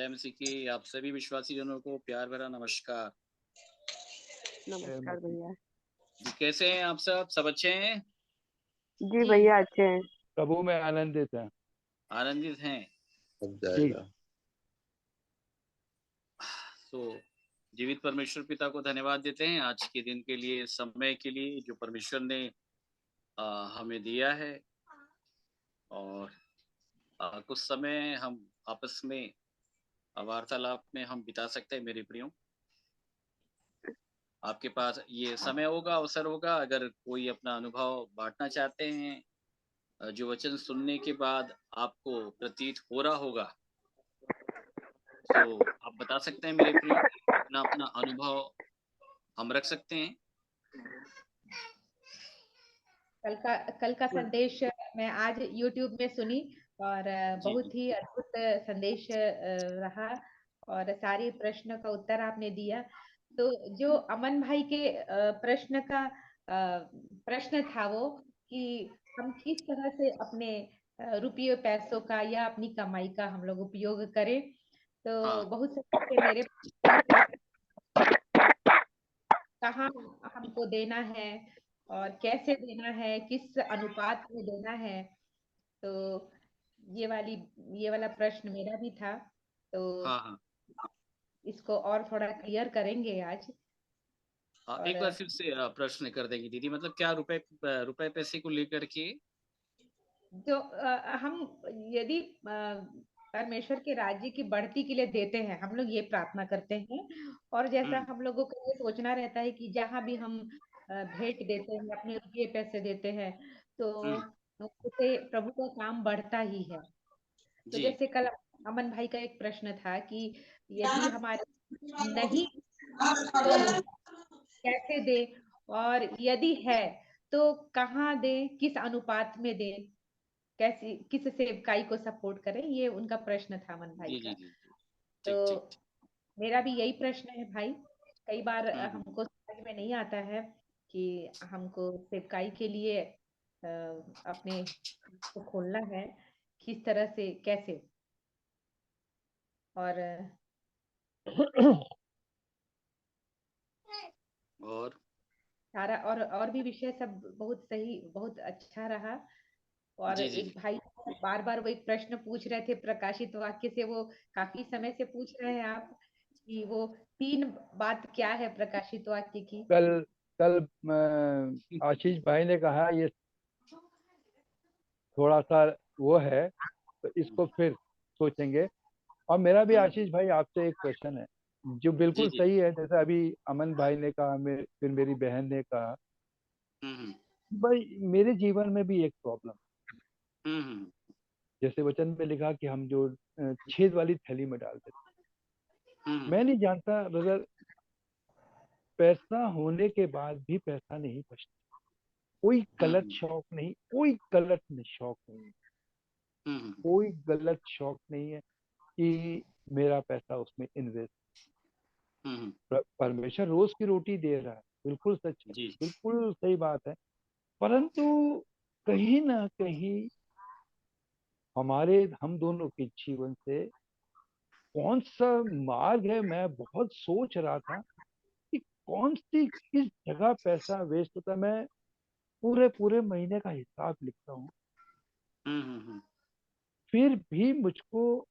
MC की आप सभी विश्वासी जनों को प्यार भरा नमस्कार। नमस्कार भैया। जी, कैसे हैं आप सब अच्छे हैं? जी भैया अच्छे हैं। प्रभु में आनंदित है। आनंदित हैं। अब जी जाएगा। तो जीवित परमेश्वर पिता को धन्यवाद देते हैं आज के दिन के लिए, समय के लिए जो परमेश्वर ने हमें दिया है। और कुछ समय हम आपस में वार्तालाप में हम बिता सकते हैं मेरे प्रियो। आपके पास ये समय होगा, अवसर होगा, अगर कोई अपना अनुभव बांटना चाहते हैं, जो वचन सुनने के बाद आपको प्रतीत हो रहा होगा, तो आप बता सकते हैं मेरे प्रियो, अपना अपना अनुभव हम रख सकते हैं। कल का संदेश मैं आज YouTube में सुनी और जी जी बहुत ही अद्भुत संदेश रहा और सारे प्रश्न का उत्तर आपने दिया। तो जो अमन भाई के प्रश्न था वो कि हम किस तरह से अपने रुपये पैसों का या अपनी कमाई का हम लोग उपयोग करें। तो हाँ बहुत से मेरे प्रश्न कहाँ हमको देना है और कैसे देना है, किस अनुपात में देना है। तो ये वाली ये वाला प्रश्न मेरा भी था। तो हाँ हाँ इसको और थोड़ा क्लियर करेंगे आज। एक और बार फिर से प्रश्न कर देंगी दीदी, मतलब क्या रुपए पैसे को लेकर के? जो हम यदि परमेश्वर के राज्य की बढ़ती के लिए देते हैं, हम लोग ये प्रार्थना करते हैं। और जैसा हम्म हम लोगों को ये सोचना रहता है कि जहाँ भी हम भेंट देते हैं, अपने रुपये पैसे देते हैं, तो हम्म उससे प्रभु का काम बढ़ता ही है। तो जी जैसे कल अमन भाई का एक प्रश्न था कि यदि हमारे नहीं तो कैसे दे, और यदि है तो कहाँ दे, किस अनुपात में दे, कैसी किस सेवकाई को सपोर्ट करें, ये उनका प्रश्न था अमन भाई जी जी का। जी जी, तो ठीक ठीक ठीक। मेरा भी यही प्रश्न है भाई। कई बार हम्म। हमको समझ में नहीं आता है कि हमको सेवकाई के लिए अपने को खोलना है, किस तरह से कैसे। और और सारा और भी विषय सब बहुत सही, बहुत अच्छा रहा। और जी जी जी एक भाई बार बार वो एक प्रश्न पूछ रहे थे प्रकाशित वाक्य से, वो काफी समय से पूछ रहे हैं आप कि वो 3 बात क्या है प्रकाशित वाक्य की। कल कल आशीष भाई ने कहा ये थोड़ा सा वो है, तो इसको फिर सोचेंगे। और मेरा भी हम्म, आशीष भाई आपसे एक क्वेश्चन है जो जी बिल्कुल जी सही है, जैसे अभी अमन भाई ने कहा, फिर मेरी बहन ने कहा। हम्म भाई मेरे जीवन में भी एक प्रॉब्लम, हम्म जैसे वचन में लिखा कि हम जो छेद वाली थैली में डालते थे। हम्म मैं नहीं जानता ब्रदर, पैसा होने के बाद भी पैसा नहीं बचता। कोई गलत हम्म शौक नहीं, कोई गलत शौक नहीं है, हम्म कोई गलत शौक नहीं है कि मेरा पैसा उसमें इन्वेस्ट। हम्म परमेश्वर रोज की रोटी दे रहा है, बिल्कुल सच है, जी बिल्कुल सही बात है। परंतु कहीं ना कहीं हम दोनों के जीवन से कौन सा मार्ग है, मैं बहुत सोच रहा था कि कौन सी किस जगह पैसा वेस्ट होता है। मैं पूरे पूरे महीने का हिसाब लिखता हूँ, हम्म। फिर भी मुझको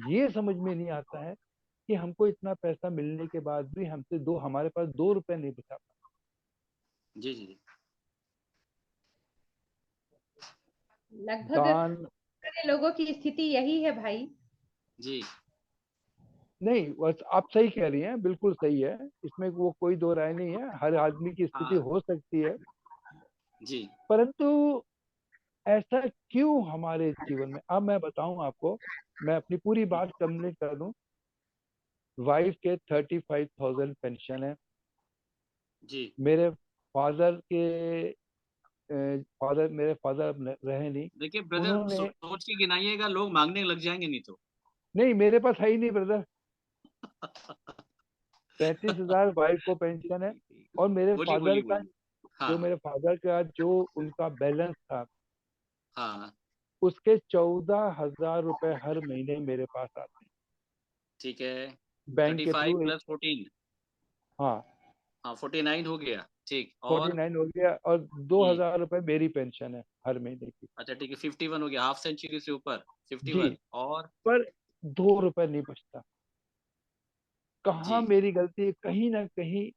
ये समझ में नहीं आता है कि हमको इतना पैसा मिलने के बाद भी हमारे पास 2 रुपए नहीं बचा जी जी लगभग दान। सारे लोगों की स्थिति यही है भाई। जी नहीं, बस आप सही कह रही हैं, बिल्कुल सही है, इसमें वो कोई दो राय नहीं है, हर आदमी की स्थिति हाँ हो सकती है। जी परंतु ऐसा क्यों हमारे जीवन में, अब मैं बताऊं आपको, मैं अपनी पूरी बात कंप्लीट कर दूं। वाइफ के 35,000 पेंशन है। जी। मेरे फादर के फादर मेरे फादर अब रहे नहीं। देखिए ब्रदर, उन्होंने, सोच के गिनाइएगा, लोग मांगने लग जाएंगे नहीं तो। नहीं मेरे पास है ही नहीं ब्रदर। 35,000 वाइफ को पेंशन है। और बोलिए बोलिए बोलिए। हाँ मेरे फादर का जो उनका बैलेंस था, हाँ उसके 14,000 रुपए हर महीने मेरे पास आते हैं। ठीक है, बैंक के 35 थ्रू। प्लस 14, हाँ, हाँ 49 हो गया, ठीक। और 49 हो गया, और हम्म 2,000 रुपए मेरी पेंशन है हर महीने की। अच्छा ठीक है, 51 हो गया, हाफ सेंचुरी से ऊपर जी, 51। और पर 2 रुपए नहीं बचता। कहाँ जी, मेरी गलती है? कहीं ना कहीं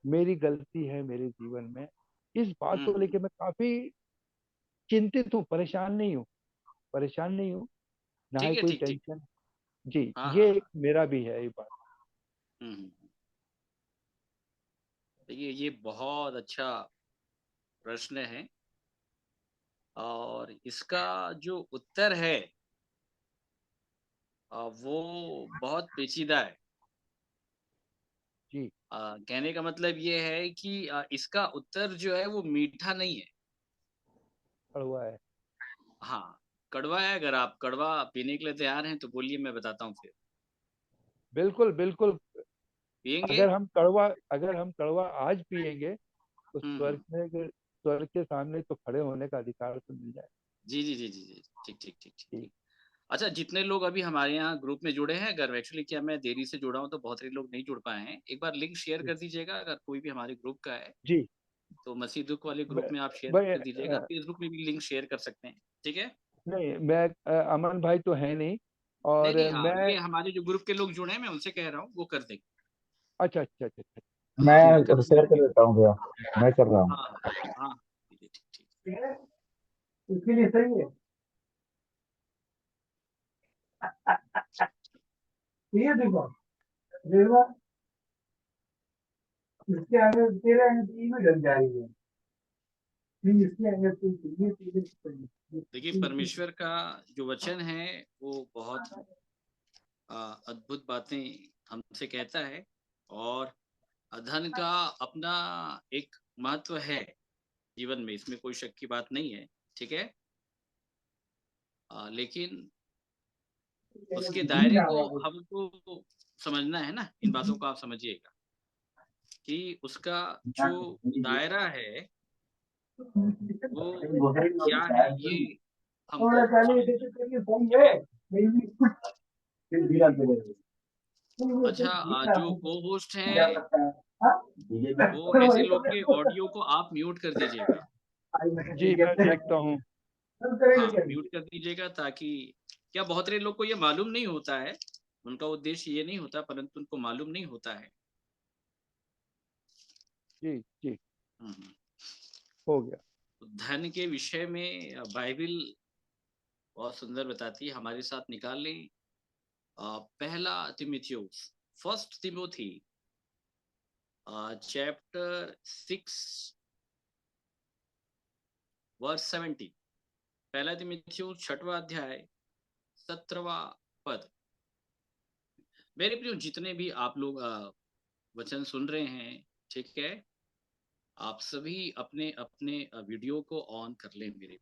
मेरी गलती है मेरे जीवन में। इस बात को हम्म, लेके मैं काफी चिंतित हूँ, परेशान नहीं हूँ। परेशान नहीं हूँ, ना ही ठीक है, कोई ठीक ठीक, टेंशन। जी, हाँ हाँ ये एक हाँ, मेरा भी है ये बात। हम्म। देखिए ये बहुत अच्छा प्रश्न है, और इसका जो उत्तर है वो बहुत पेचीदा है। जी, कहने का मतलब ये है कि इसका उत्तर जो है वो मीठा नहीं है। कड़वा है। हाँ, कड़वा है। अगर आप कड़वा पीने के लिए तैयार हैं तो बोलिए, मैं बताता हूँ फिर। बिल्कुल बिल्कुल। पियेंगे? अगर हम कड़वा आज पिएंगे तो हम्म। स्वर्ग के सामने तो खड़े होने का अधिकार तो मिल जाए। जी जी जी जी जी, ठीक ठीक ठीक ठीक जी, ठीक। अच्छा, जितने लोग अभी हमारे यहाँ ग्रुप में जुड़े हैं, अगर एक्चुअली क्या मैं देरी से जुड़ा हूँ तो बहुत सारे लोग नहीं जुड़ पाए हैं, एक बार लिंक शेयर कर दीजिएगा अगर कोई भी हमारे ग्रुप का है। जी। तो मसीह दुख वाले ग्रुप ब- में आप शेयर भाई, कर दीजिएगा, फेसबुक में भी लिंक शेयर कर सकते हैं, ठीक है। नहीं, मैं अमन भाई तो है नहीं। नहीं और नहीं, हाँ मैं। ये हमारे जो ग्रुप के लोग जुड़े हैं, मैं उनसे कह रहा हूँ, वो कर देंगे। अच्छा अच्छा अच्छा अच्छा। हाँ ठीक है। मैं शेयर कर देता हूँ भैया, मैं कर रहा हूँ। हाँ हाँ हाँ, ठीक है, ठीक ठीक। इसके लिए सही है। ये देखो, रेवा, इसके आगे तेरे आगे तीन में जम जाएगी। फिर इसके आगे देखिए परमेश्वर का जो वचन है वो बहुत अद्भुत बातें हमसे कहता है, और धन का अपना एक महत्व है जीवन में, इसमें कोई शक की बात नहीं है, ठीक है। लेकिन उसके दायरे को हमको समझना है ना, इन बातों को आप समझिएगा कि उसका जो दायरा है वो क्या है, ये थोड़ा हमको पहले समझना जैसे है, करिए सही ठीक है, है। नहीं फिर धीरा धीरे अच्छा, जो को होस्ट क्या हैं करता है। हाँ? वो ऐसे लोग के ऑडियो को आप म्यूट कर दीजिएगा। जी, मैं देखता हूँ। सब करेंगे हाँ, क्या? म्यूट कर दीजिएगा, ताकि क्या बहुत सारे लोग को ये मालूम नहीं होता है, उनका उद्देश्य ये नहीं होता, परंतु उनको मालूम नहीं होता है। जी जी, हम्म। हो गया। तो धन के विषय में बाइबिल बहुत सुंदर बताती है, हमारे साथ निकाल लें। पहला तिमुथियुस, फर्स्ट तिमोथी चैप्टर 6 वर्स 70। पहला तिमुथियुस 6वां अध्याय 17वां पद। मेरे प्रियो, जितने भी आप लोग वचन सुन रहे हैं, ठीक है, आप सभी अपने अपने वीडियो को ऑन कर लें मेरे,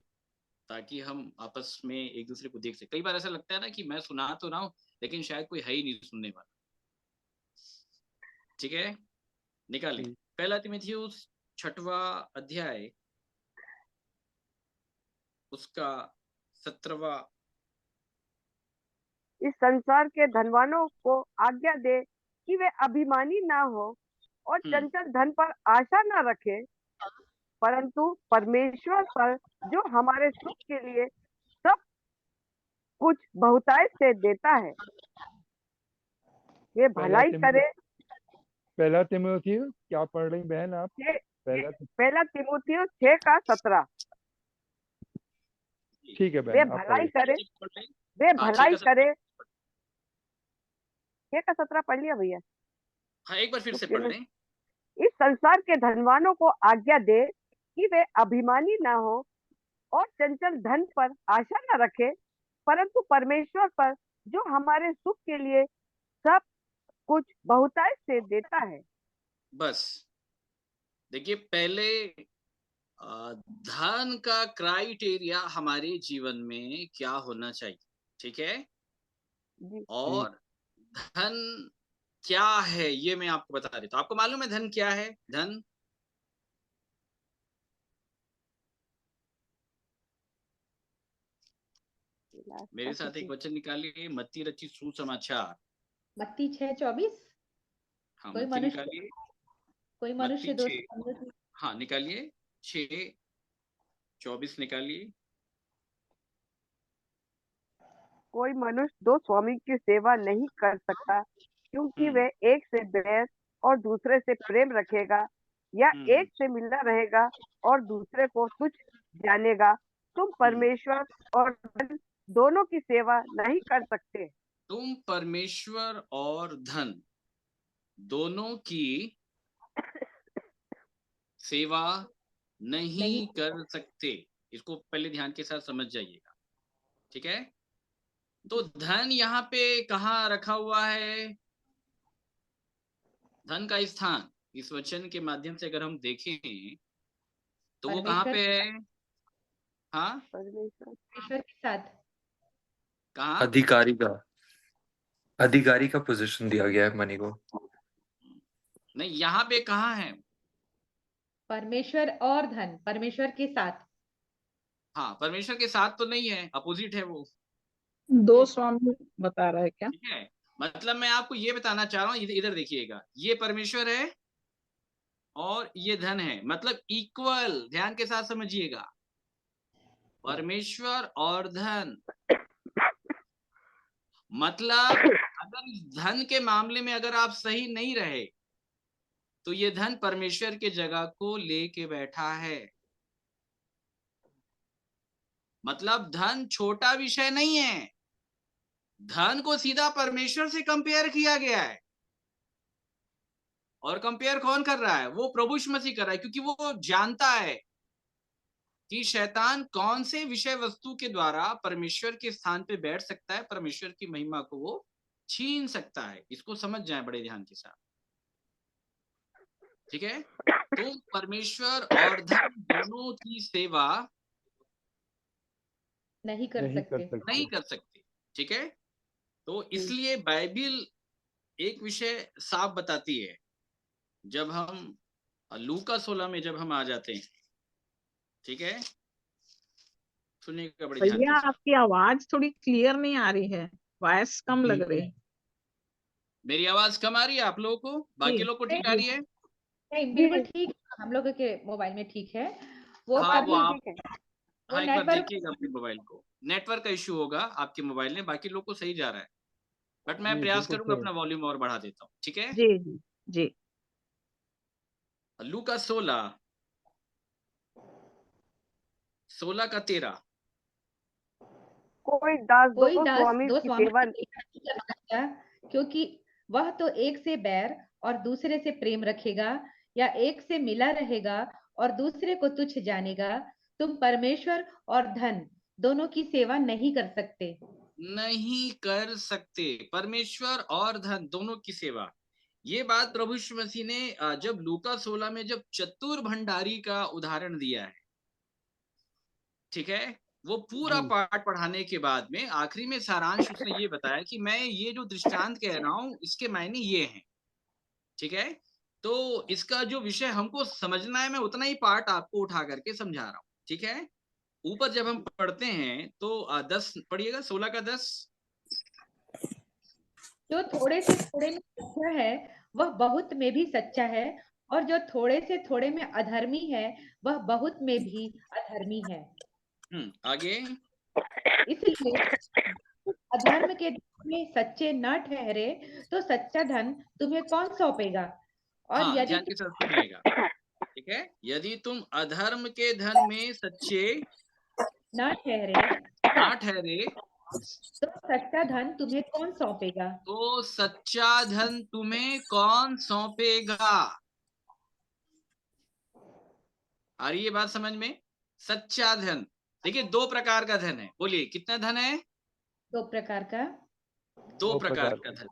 ताकि हम आपस में एक दूसरे को देख सकें। कई बार ऐसा लगता है ना कि मैं सुना तो रहा हूँ, लेकिन शायद कोई है ही नहीं सुनने वाला, ठीक है। निकालें जी, पहला तिमुथियुस 6वां अध्याय, उसका 17वां। इस संसार के धनवानों को आज्ञा दे कि वे अभिमानी ना हो और हम्म, चंचल धन पर आशा ना रखे, परंतु परमेश्वर पर जो हमारे सुख के लिए सब कुछ बहुतायत से देता है, वे पहला भलाई तिमो करे। पहला तिमोथी क्या पढ़ रही बहन आप? छे- पहला। पहला तिमुथियुस 6 का 17। ठीक है वे बहन, आप भलाई पढ़िए। करे, पढ़ लें। वे हाँ, 6 भलाई का 17। करे। 6 का 17 पढ़ लिया भैया? हाँ, एक बार फिर से रुकिए पढ़ ना। लें। इस संसार के धनवानों को आज्ञा दे कि वे अभिमानी ना हो और चंचल धन पर आशा न रखे, परंतु परमेश्वर पर जो हमारे सुख के लिए सब कुछ बहुतायत से देता है। बस देखिए, पहले धन का क्राइटेरिया हमारे जीवन में क्या होना चाहिए, ठीक है। जी जी, और धन क्या है ये मैं आपको बता देता हूँ। आपको मालूम है धन क्या है? धन मेरे साथ एक वचन निकालिए, मत्ती रची सुसमाचार। मत्ती 6:24। हाँ, कोई मत्ती मनुष्य निकालिए, कोई मत्ती मनुष्य दो 6, हाँ निकालिए, 6:24 निकालिए। कोई मनुष्य दो स्वामी की सेवा नहीं कर सकता, क्योंकि वे एक से बैर और दूसरे से प्रेम रखेगा, या हम्म एक से मिलना रहेगा और दूसरे को तुच्छ जानेगा। तुम परमेश्वर और धन दोनों की सेवा नहीं कर सकते। तुम परमेश्वर और धन दोनों की सेवा नहीं कर सकते। इसको पहले ध्यान के साथ समझ जाइएगा, ठीक है। तो धन यहाँ पे कहाँ रखा हुआ है? धन का स्थान इस वचन के माध्यम से अगर हम देखें तो वो कहाँ परमेश्वर पे है? हाँ, परमेश्वर के साथ। कहाँ? अधिकारी का पोजीशन दिया गया है मनी को। नहीं, यहाँ पे कहाँ है? परमेश्वर और धन, परमेश्वर के साथ। हाँ, परमेश्वर के साथ तो नहीं है, अपोजिट है वो, दो स्वामी बता रहा है क्या? ठीक है। मतलब मैं आपको ये बताना चाह रहा हूँ, इधर देखिएगा, ये परमेश्वर है और ये धन है, मतलब इक्वल। ध्यान के साथ समझिएगा, परमेश्वर और धन। मतलब अगर इस धन के मामले में अगर आप सही नहीं रहे तो ये धन परमेश्वर के जगह को लेके बैठा है। मतलब धन छोटा विषय नहीं है, धन को सीधा परमेश्वर से कंपेयर किया गया है। और कंपेयर कौन कर रहा है? वो प्रभु यीशु मसीह कर रहा है, क्योंकि वो जानता है कि शैतान कौन से विषय वस्तु के द्वारा परमेश्वर के स्थान पे बैठ सकता है, परमेश्वर की महिमा को वो छीन सकता है। इसको समझ जाए बड़े ध्यान के साथ, ठीक है। तो परमेश्वर और धन दोनों की सेवा नहीं कर सकते, ठीक है। तो इसलिए बाइबिल एक विषय साफ बताती है। जब हम लूका 16 में जब हम आ जाते हैं, ठीक है, सुनिएगा बड़े ध्यान भैया के साथ। आपकी आवाज थोड़ी क्लियर नहीं आ रही है, वॉइस कम लग रही है। मेरी आवाज कम आ रही है आप लोगों को? बाकी लोग को ठीक आ रही है? नहीं, बिल्कुल ठीक है, हम लोगों के मोबाइल में ठीक है। वो हाँ, वो आप, ठीक है। हाँ एक बार नेटवर्क देखिएगा अपने मोबाइल को, नेटवर्क का इश्यू होगा आपके मोबाइल में, बाकी लोग को सही जा रहा है। बट मैं प्रयास करूंगा अपना वॉल्यूम और बढ़ा देता हूँ, ठीक है। जी जी जी। लूका 16 का 13। कोई दास कोई दो दास स्वामी दो की स्वामी सेवा की सेवा नहीं कर सकता, क्योंकि वह तो एक से बैर और दूसरे से प्रेम रखेगा, या एक से मिला रहेगा और दूसरे को तुच्छ जानेगा। तुम परमेश्वर और धन दोनों की सेवा नहीं कर सकते। नहीं कर सकते, परमेश्वर और धन दोनों की सेवा। ये बात प्रभु यीशु मसीह ने जब लूका 16 में जब चतुर भंडारी का उदाहरण दिया है, ठीक है, वो पूरा पाठ पढ़ाने के बाद में आखिरी में सारांश उसने ये बताया कि मैं ये जो दृष्टांत कह रहा हूं इसके मायने ये हैं, ठीक है। तो इसका जो विषय हमको समझना है, मैं उतना ही पार्ट आपको उठा करके समझा रहा हूँ, ठीक है। ऊपर जब हम पढ़ते हैं तो 10 पढ़िएगा, 16 का 10। जो थोड़े से थोड़े में सच्चा है वह बहुत में भी सच्चा है, और जो थोड़े से थोड़े में अधर्मी है वह बहुत में भी अधर्मी है। आगे। इसलिए अधर्म के धन में सच्चे न ठहरे तो सच्चा धन तुम्हें कौन सौंपेगा? और हाँ, यदि ध्यान के साथ सुनिएगा, ठीक है। यदि तुम अधर्म के धन में सच्चे न ठहरे ना ठहरे तो सच्चा धन तुम्हें कौन सौंपेगा? तो सच्चा धन तुम्हें कौन सौंपेगा? आ रही है बात समझ में? सच्चा धन, देखिए दो प्रकार का धन है, बोलिए कितना धन है? दो प्रकार का। दो प्रकार का धन,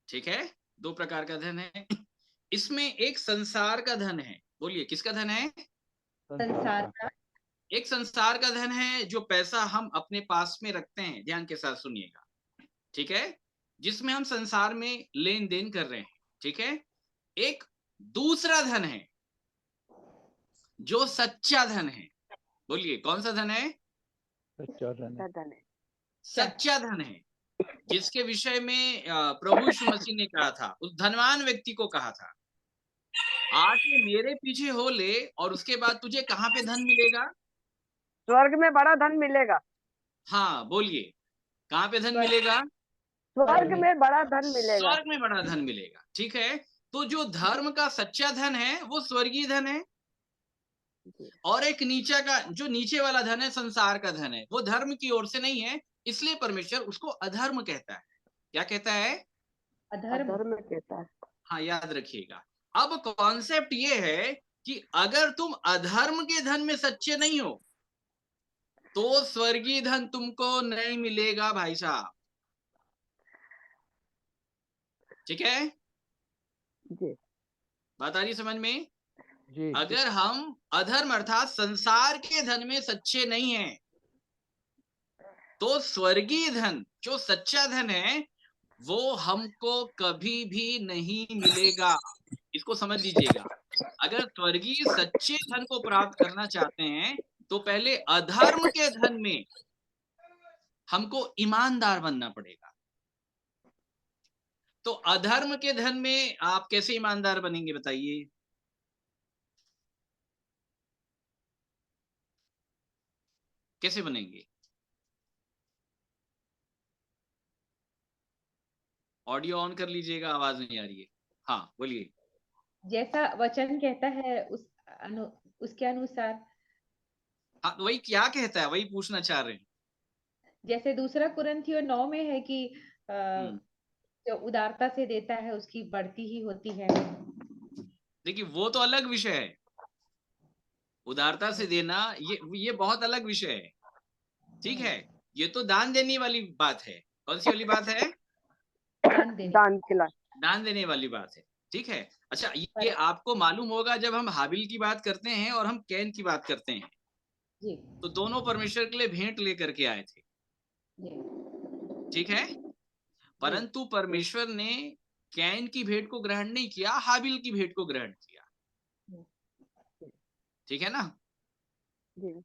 ठीक है, दो प्रकार का धन है। इसमें एक संसार का धन है, बोलिए किसका धन है? संसार का। एक संसार का धन है जो पैसा हम अपने पास में रखते हैं, ध्यान के साथ सुनिएगा, ठीक है, जिसमें हम संसार में लेन देन कर रहे हैं, ठीक है। एक दूसरा धन है जो सच्चा धन है, बोलिए कौन सा धन है? सच्चा धन है। सच्चा धन है, जिसके विषय में प्रभु यीशु मसीह ने कहा था, उस धनवान व्यक्ति को कहा था, आके मेरे पीछे हो ले और उसके बाद तुझे कहाँ पे धन मिलेगा? स्वर्ग में बड़ा धन मिलेगा। हाँ बोलिए, कहाँ पे धन स्वर्ग- मिलेगा? स्वर्ग में बड़ा धन मिलेगा। स्वर्ग में बड़ा धन मिलेगा। ठीक है, तो जो धर्म का सच्चा धन है वो स्वर्गीय धन है, और एक नीचे का, जो नीचे वाला धन है, संसार का धन है, वो धर्म की ओर से नहीं है, इसलिए परमेश्वर उसको अधर्म कहता है। क्या कहता है? अधर्म। अधर्म कहता है। हाँ, याद रखिएगा। अब कॉन्सेप्ट ये है कि अगर तुम अधर्म के धन में सच्चे नहीं हो तो स्वर्गीय धन तुमको नहीं मिलेगा भाई साहब। ठीक है, जी बात आ रही समझ में? जी अगर हम अधर्म अर्थात संसार के धन में सच्चे नहीं हैं तो स्वर्गीय धन, जो सच्चा धन है, वो हमको कभी भी नहीं मिलेगा। इसको समझ लीजिएगा। अगर स्वर्गीय सच्चे धन को प्राप्त करना चाहते हैं तो पहले अधर्म के धन में हमको ईमानदार बनना पड़ेगा। तो अधर्म के धन में आप कैसे ईमानदार बनेंगे बताइए? कैसे बनेंगे? ऑडियो ऑन कर लीजिएगा, आवाज नहीं आ रही है। हाँ बोलिए। जैसा वचन कहता है उसके अनुसार। हाँ, तो वही क्या कहता है, वही पूछना चाह रहे हैं। जैसे दूसरा कुरिन्थियों 9 में है कि हम्म, जो उदारता से देता है उसकी बढ़ती ही होती है। देखिए वो तो अलग विषय है। उदारता से देना ये बहुत अलग विषय है। ठीक है, ये तो दान देने वाली बात है। कौन सी वाली बात है? दान देने। दान खिला। दान देने वाली बात है। ठीक है, अच्छा ये पर- आपको मालूम होगा, जब हम हाबिल की बात करते हैं और हम कैन की बात करते हैं जी तो दोनों परमेश्वर के लिए भेंट लेकर के आए थे। जी ठीक है, परंतु परमेश्वर ने कैन की भेंट को ग्रहण नहीं किया, हाबिल की भेंट को ग्रहण किया। ठीक है ना? जी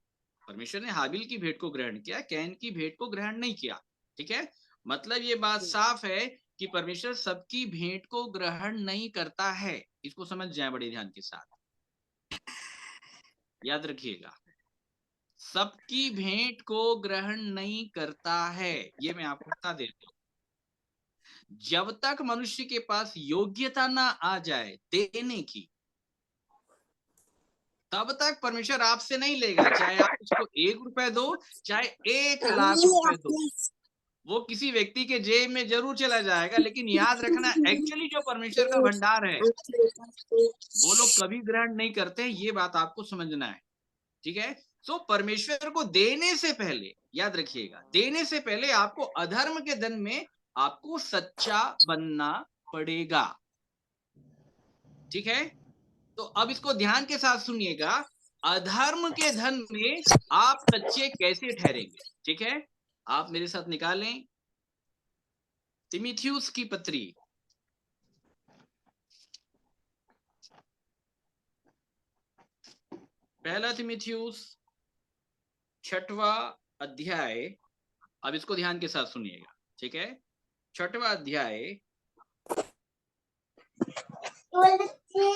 परमेश्वर ने हाबिल की भेंट को ग्रहण किया, कैन की भेंट को ग्रहण नहीं किया। ठीक है, मतलब ये बात साफ है कि परमेश्वर सबकी भेंट को ग्रहण नहीं करता है। इसको समझ जाए बड़े ध्यान के साथ, याद रखिएगा, सबकी भेंट को ग्रहण नहीं करता है। ये मैं आपको बता देता हूं, जब तक मनुष्य के पास योग्यता ना आ जाए देने की, तब तक परमेश्वर आपसे नहीं लेगा। चाहे आप उसको 1 रुपए दो, चाहे 1 लाख रुपए दो, वो किसी व्यक्ति के जेब में जरूर चला जाएगा। लेकिन याद रखना, एक्चुअली जो परमेश्वर का भंडार है वो लोग कभी ग्रहण नहीं करते। ये बात आपको समझना है। ठीक है, तो परमेश्वर को देने से पहले, याद रखिएगा, देने से पहले आपको अधर्म के धन में आपको सच्चा बनना पड़ेगा। ठीक है, तो अब इसको ध्यान के साथ सुनिएगा, अधर्म के धन में आप सच्चे कैसे ठहरेंगे? ठीक है, आप मेरे साथ निकालें तीमुथियुस की पत्री, पहला तीमुथियुस 6वां अध्याय। अब इसको ध्यान के साथ सुनिएगा। ठीक है, 6वां अध्याय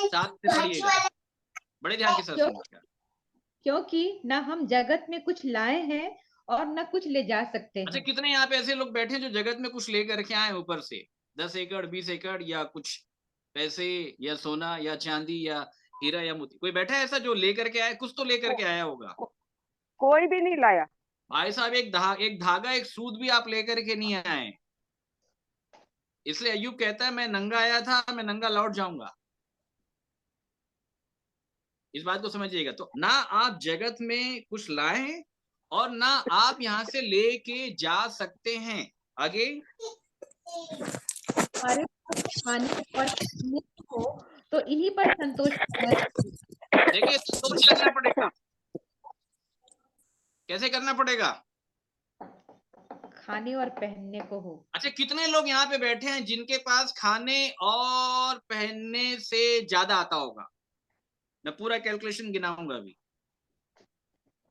7 से पढ़िएगा, बड़े ध्यान के साथ सुनिएगा। क्योंकि न हम जगत में कुछ लाए हैं और न कुछ ले जा सकते अच्छा, हैं। कितने यहाँ पे ऐसे लोग बैठे हैं जो जगत में कुछ लेकर के आए ऊपर से, 10 एकड़ 20 एकड़ या कुछ पैसे या सोना या चांदी या हीरा या मोती? कोई बैठा है ऐसा जो लेकर के आया? कुछ तो लेकर के आया होगा। कोई भी नहीं लाया। भाई साहब, एक धागा एक सूद भी आप लेकर के नहीं आए। इसलिए अय्यूब कहता है, मैं नंगा आया था, मैं नंगा लौट जाऊंगा। इस बात को समझिएगा। तो ना आप जगत में कुछ लाए हैं और ना आप यहाँ से लेके जा सकते हैं। आगे, हमारे खाने और पीने को तो इन्हीं पर संतोष करना चाहिए। देखिए संतोष करना पड़ेगा। कैसे करना पड़ेगा? खाने और पहनने को हो। अच्छा, कितने लोग यहाँ पे बैठे हैं जिनके पास खाने और पहनने से ज्यादा आता होगा? मैं पूरा कैलकुलेशन गिनाऊंगा अभी।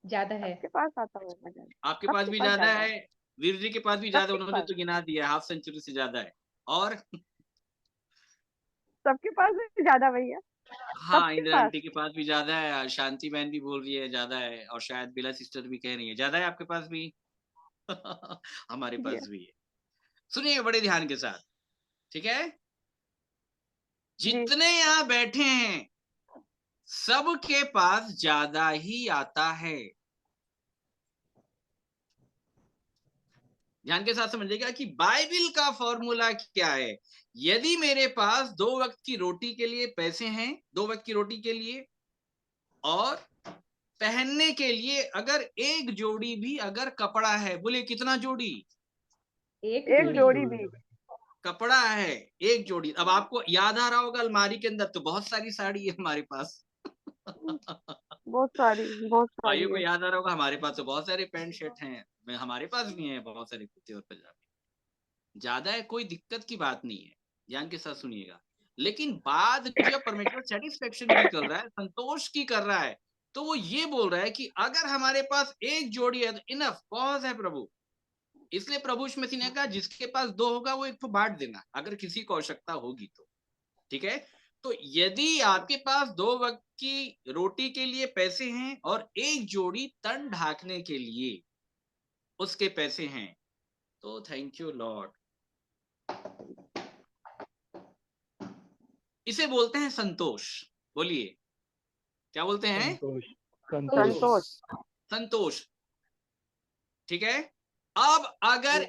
ज्यादा है। आपके पास आता होगा। आपके पास भी ज्यादा है, वीर जी के पास भी ज्यादा, सबके उन्होंने पास तो गिना दिया, हाफ सेंचुरी से ज्यादा है। और सबके पास भी ज्यादा भैया, हाँ, सबके इंदिरा पास। आंटी के पास भी ज्यादा है, शांति बहन भी बोल रही है ज्यादा है, और शायद बिला सिस्टर भी कह रही है ज्यादा है आपके पास भी। हमारे ये पास भी है। सुनिए बड़े ध्यान के साथ, ठीक है। जी जितने यहाँ बैठे हैं सबके पास ज्यादा ही आता है। ध्यान के साथ समझिएगा कि बाइबल का फॉर्मूला क्या है। यदि मेरे पास 2 वक्त की रोटी के लिए पैसे हैं, 2 वक्त की रोटी के लिए, और पहनने के लिए अगर एक जोड़ी भी अगर कपड़ा है, बोले कितना जोड़ी एक एक जोड़ी। जोड़ी भी। कपड़ा है, एक जोड़ी। अब आपको याद आ रहा होगा अलमारी के अंदर तो बहुत सारी साड़ी है हमारे पास। बहुत भाइयों सारी को है। याद आ रहा होगा हमारे पास तो बहुत सारे पैंट शर्ट हैं, हमारे पास भी हैं बहुत सारे कुर्ते और पजामे। ज्यादा है, कोई दिक्कत की बात नहीं है, ध्यान के साथ सुनिएगा। लेकिन बात जब परमेश्वर सेटिस्फेक्शन की कर रहा है, संतोष की कर रहा है, तो वो ये बोल रहा है कि अगर हमारे पास एक जोड़ी है तो इनफ, बहुत है प्रभु। इसलिए प्रभु यीशु मसीह ने कहा जिसके पास 2 होगा वो एक को बांट देना, अगर किसी को आवश्यकता होगी तो, ठीक है। तो यदि आपके पास 2 वक्त की रोटी के लिए पैसे हैं और एक जोड़ी तन ढाकने के लिए उसके पैसे हैं, तो थैंक यू लॉर्ड। इसे बोलते हैं संतोष। बोलिए क्या बोलते हैं? संतोष। संतोष। संतोष। संतोष, ठीक है। अब अगर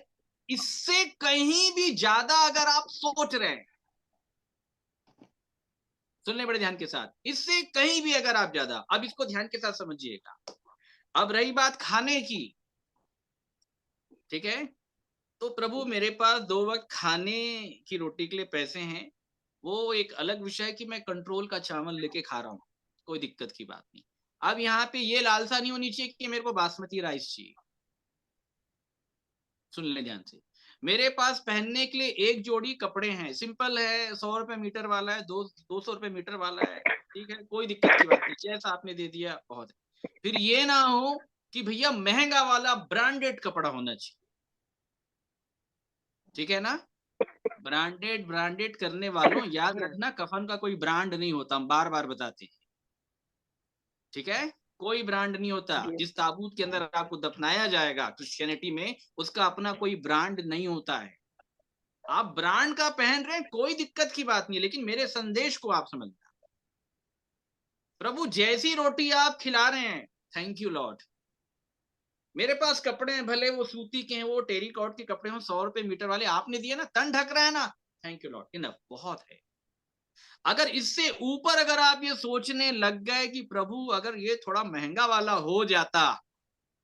इससे कहीं भी ज्यादा अगर आप सोच रहे हैं, सुन ले बड़े ध्यान के साथ, इससे कहीं भी अगर आप ज्यादा, अब इसको ध्यान के साथ समझिएगा। अब रही बात खाने की, ठीक है। तो प्रभु मेरे पास 2 वक्त खाने की रोटी के लिए पैसे हैं, वो एक अलग विषय है कि मैं कंट्रोल का चावल लेके खा रहा हूं, कोई दिक्कत की बात नहीं। अब यहाँ पे ये लालसा नहीं होनी चाहिए कि मेरे को बासमती राइस चाहिए। सुन ले ध्यान से, मेरे पास पहनने के लिए एक जोड़ी कपड़े हैं, सिंपल है, 100 रुपए मीटर वाला है, 200 रुपए मीटर वाला है, ठीक है, कोई दिक्कत की बात नहीं, जैसा आपने दे दिया बहुत है। फिर ये ना हो कि भैया महंगा वाला ब्रांडेड कपड़ा होना चाहिए, ठीक है ना। ब्रांडेड ब्रांडेड करने वालों याद रखना, कफन का कोई ब्रांड नहीं होता, हम बार बार बताते हैं, ठीक है। कोई ब्रांड नहीं होता। जी जिस ताबूत के अंदर आपको दफनाया जाएगा क्रिश्चियनिटी में, उसका अपना कोई ब्रांड नहीं होता है। आप ब्रांड का पहन रहे हैं, कोई दिक्कत की बात नहीं, लेकिन मेरे संदेश को आप समझना। प्रभु जैसी रोटी आप खिला रहे हैं, थैंक यू लॉर्ड। मेरे पास कपड़े हैं, भले वो सूती के हैं, वो टेरिकॉट के कपड़े हो, 100 रुपए मीटर वाले, आपने दिया ना, तन ढक रहा है ना, थैंक यू लॉर्ड, इनफ, बहुत है। अगर इससे ऊपर अगर आप ये सोचने लग गए कि प्रभु अगर ये थोड़ा महंगा वाला हो जाता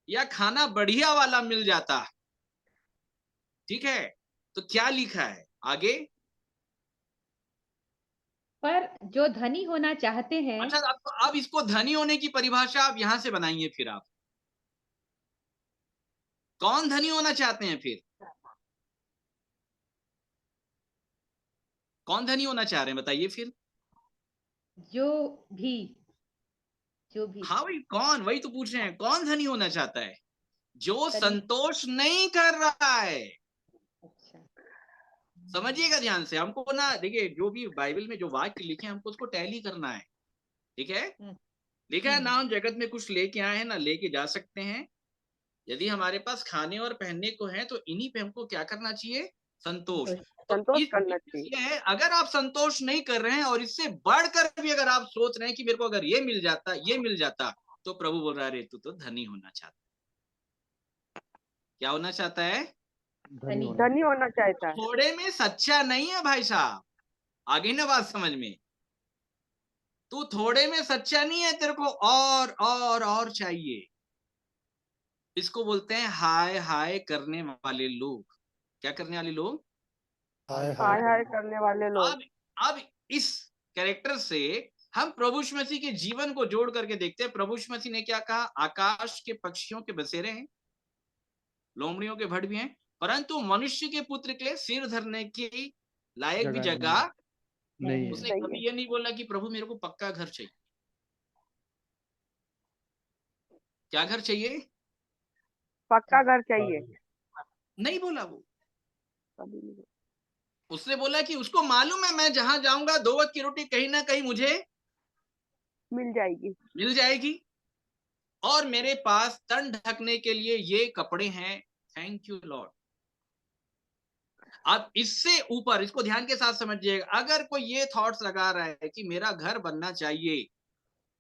या खाना बढ़िया वाला मिल जाता, ठीक है, तो क्या लिखा है आगे? पर जो धनी होना चाहते हैं, अच्छा, अब इसको धनी होने की परिभाषा आप यहां से बनाइए। फिर आप कौन धनी होना चाहते हैं? फिर कौन धनी होना चाह रहे हैं बताइए फिर। जो भी जो भी हाँ भाई, कौन, वही तो पूछ रहे हैं, कौन धनी होना चाहता है? जो धनी। संतोष नहीं कर रहा है। अच्छा। समझिएगा ध्यान से, हमको ना, देखिए जो भी बाइबल में जो वाक्य लिखे हैं हमको उसको टैली करना है, ठीक है। हम्म, लिखा है ना, हम जगत में कुछ लेके आए हैं ना लेके जा सकते हैं। यदि हमारे पास खाने और पहनने को है तो इन्हीं पे हमको क्या करना चाहिए? संतोष। तो संतोष इस करना चाहिए। ये है, अगर आप संतोष नहीं कर रहे हैं और इससे बढ़कर भी अगर आप सोच रहे हैं कि मेरे को अगर ये मिल जाता, ये मिल जाता, तो प्रभु बोल रहा है अरे तू तो धनी होना चाहता है। क्या होना चाहता है? धनी होना। धनी होना चाहता है। थोड़े में सच्चा नहीं है भाई साहब, आगे ना बात समझ में। तू थोड़े में सच्चा नहीं है, तेरे को और चाहिए। इसको बोलते हैं हाय हाय करने वाले लोग। क्या करने वाले लोग? हाय हाय हाय हाय करने वाले लोग। अब इस कैरेक्टर से हम प्रभु यीशु मसीह के जीवन को जोड़ करके देखते हैं। प्रभु यीशु मसीह ने क्या कहा? आकाश के पक्षियों के बसेरे हैं, लोमड़ियों के भट भी हैं, परंतु मनुष्य के पुत्र के लिए सिर धरने की लायक भी जगह नहीं है। उसने सही है। कभी ये नहीं बोला कि प्रभु मेरे को पक्का घर चाहिए। क्या घर चाहिए? पक्का घर चाहिए। नहीं बोला वो। कभी नहीं बोला। उसने बोला कि उसको मालूम है मैं जहां जाऊंगा 2 वक्त की रोटी कहीं ना कहीं मुझे मिल जाएगी। मिल जाएगी, और मेरे पास तन ढकने के लिए ये कपड़े हैं। Thank you Lord. अब इससे ऊपर इसको ध्यान के साथ समझिएगा, अगर कोई ये थॉट्स लगा रहा है कि मेरा घर बनना चाहिए,